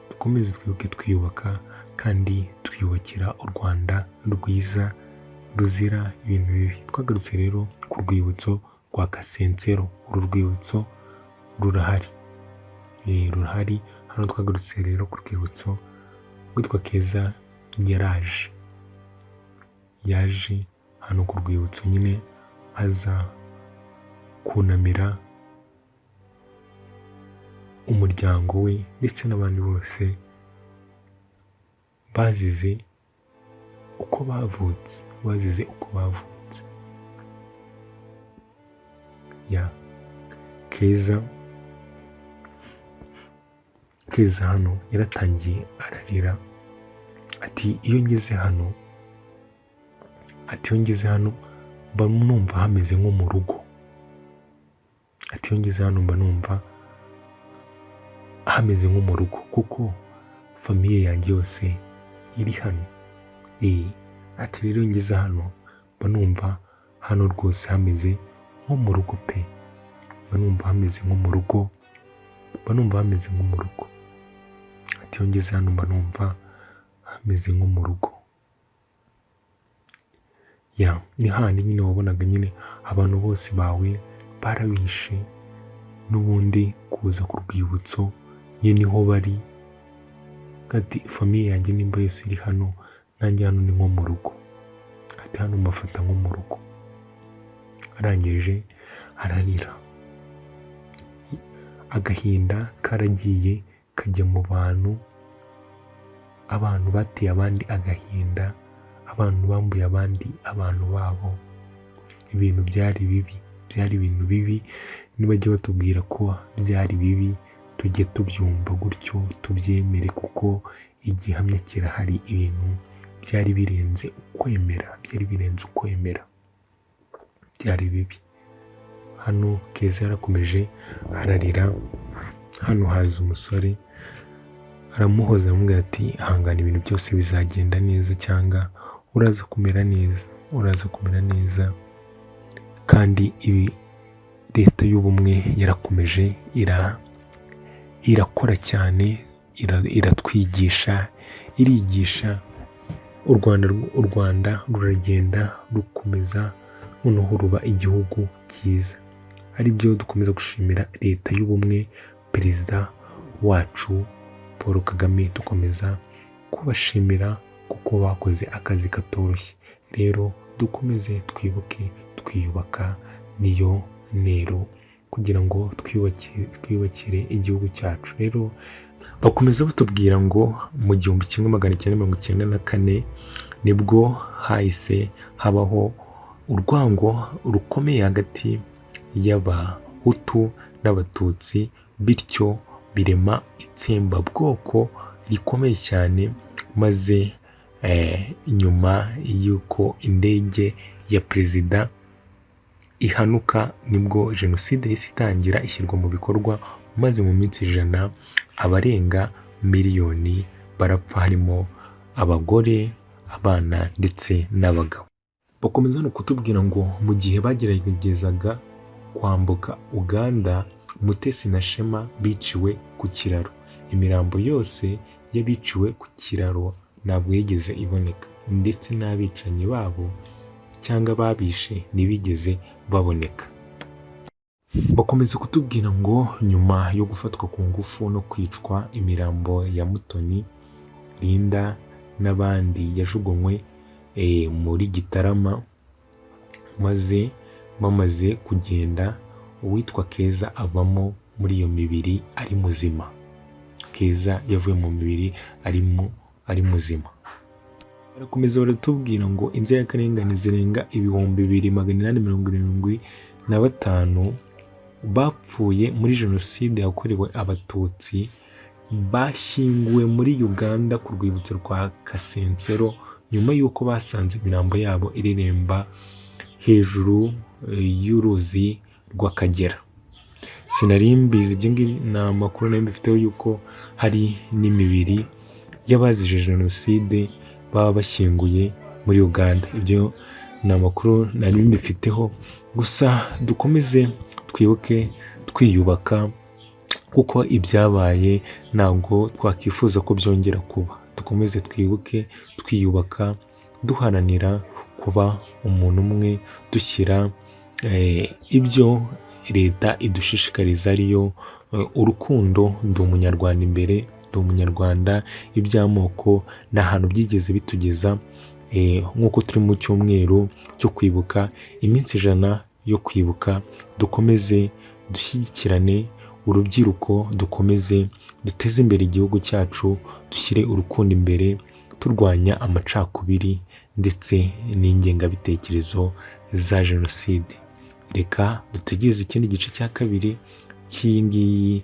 dukomeze twiyubaka kandi twiyubakira u Rwanda rwiza ruzira ibintu bibi. Twagarutse rero ku rwibutso rwa Kasensero. Uru rwibutso rurahari, hano twagarutse rero ku rwibutso witwa Keza yaje hano ku rwibutso nyine, aza kunamira umuryango we ndetse n'abandi bose bazize uko bavutse. Keza hano yaratangiye ararira, ati iyo ngeze hano mba numva hameze nko mu rugo, kuko famiye yanjye yose iri hano. Ati rero ngeze hano mba numva hano rwose hameze nko mu rugo pe, mba numva hameze nko mu rugo. Ati iyo ngeze hano mba numva hameze nko mu rugo. Ni handi nyine wabonaga nyine abantu bose bawe barabishe, n'ubundi kuza ku rwibutso nyine niho bari. Ati famiye yanjye nimba yose iri hano, nanjye hano ni nko mu rugo. Ati hano mbafata nko mu rugo. Arangije ararira, agahinda karagiye kajya mu bantu bateye abandi agahinda, abantu bambuye abandi abantu babo. Ibintu byari ibintu bibi. Nibajya batubwira ko byari bibi, tujye tubyumva gutyo, tubyemere, kuko igihamya kirahari. Ibintu byari birenze ukwemera, byari bibi. Hano Keza yarakomeje ararira. Hano haza umusore aramuhoza, aramubwira ati ihangane, ibintu byose bizagenda neza, cyangwa uraza kumera neza. Kandi ibi leta y'ubumwe yarakomeje irakora cyane, iratwigisha, irigisha. U Rwanda ruragenda rukomeza, noneho ruba igihugu cyiza. Ari byo dukomeza gushimira leta y'ubumwe, perezida wacu Paul Kagame, dukomeza kubashimira kuko bakoze akazi katoroshye. Rero dukomeze twibuke, twiyubaka, niyo ntero, kugira ngo twiyubakire igihugu cyacu. Rero bakomeza batubwira ngo mu 1994 nibwo hahise habaho urwango rukomeye hagati Hutu n'Abatutsi, bityo birema itsembabwoko rikomeye cyane. Maze nyuma y'uko indege ya perezida ihanuka nibwo jenoside yahise itangira ishyirwa mu bikorwa, maze mu minsi 100 abarenga miliyoni barapfa, harimo abagore, abana ndetse n'abagabo. Bakomeza no kutubwira ngo mu gihe bageragezaga kwambuka Uganda, Mutesi na Shema biciwe ku kiraro. Imirambo yose y'abiciwe ku kiraro ntabwo yigeze iboneka, ndetse n'abicanyi babo cyangwa babishe ntibigeze baboneka. Bakomeza kutubwira ngo nyuma yo gufatwa ku ngufu no kwicwa, imirambo ya Mutoni, Linda n'abandi yajugunywe muri Gitarama, maze bamaze kugenda uwitwa Keza avamo muri iyo mibiri ari muzima. Keza yavuye mu mibiri ari muzima. Barakomeza baratubwira ngo inzirakarengane zirenga 2875 bapfuye muri jenoside yakorewe Abatutsi bashyinguwe muri Uganda ku rwibutso rwa Kasensero, nyuma y'uko basanze imirambo yabo ireremba hejuru y'uruzi rw'Akagera. Sinari mbizi ibyo ngibi, ni amakuru nari mbifiteho yuko hari n'imibiri y'abazize jenoside baba bashyinguye muri Uganda. Ibyo ni amakuru nari mbifiteho. Gusa dukomeze twibuke twiyubaka, kuko ibyabaye ntabwo twakifuza ko byongera kuba. Dukomeze twibuke twiyubaka, duharanira kuba umuntu umwe, dushyira ibyo leta idushishikariza ariyo urukundo, ndi umunyarwanda imbere, ndi umunyarwanda. Iby'amoko nta hantu byigeze bitugeza. Nk'uko turi mu cyumweru cyo kwibuka, iminsi 100 yo kwibuka, dukomeze dushyigikirane, urubyiruko dukomeze duteze imbere igihugu cyacu, dushyire urukundo imbere, turwanya amacakubiri ndetse n'ingengabitekerezo za jenoside. Reka dutegereze ikindi gice cya kabiri cy'iyi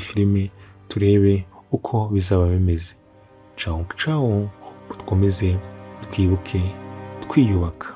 filime, turebe uko bizaba bimeze. Ciao ciao, dukomeze twibuke twiyubaka.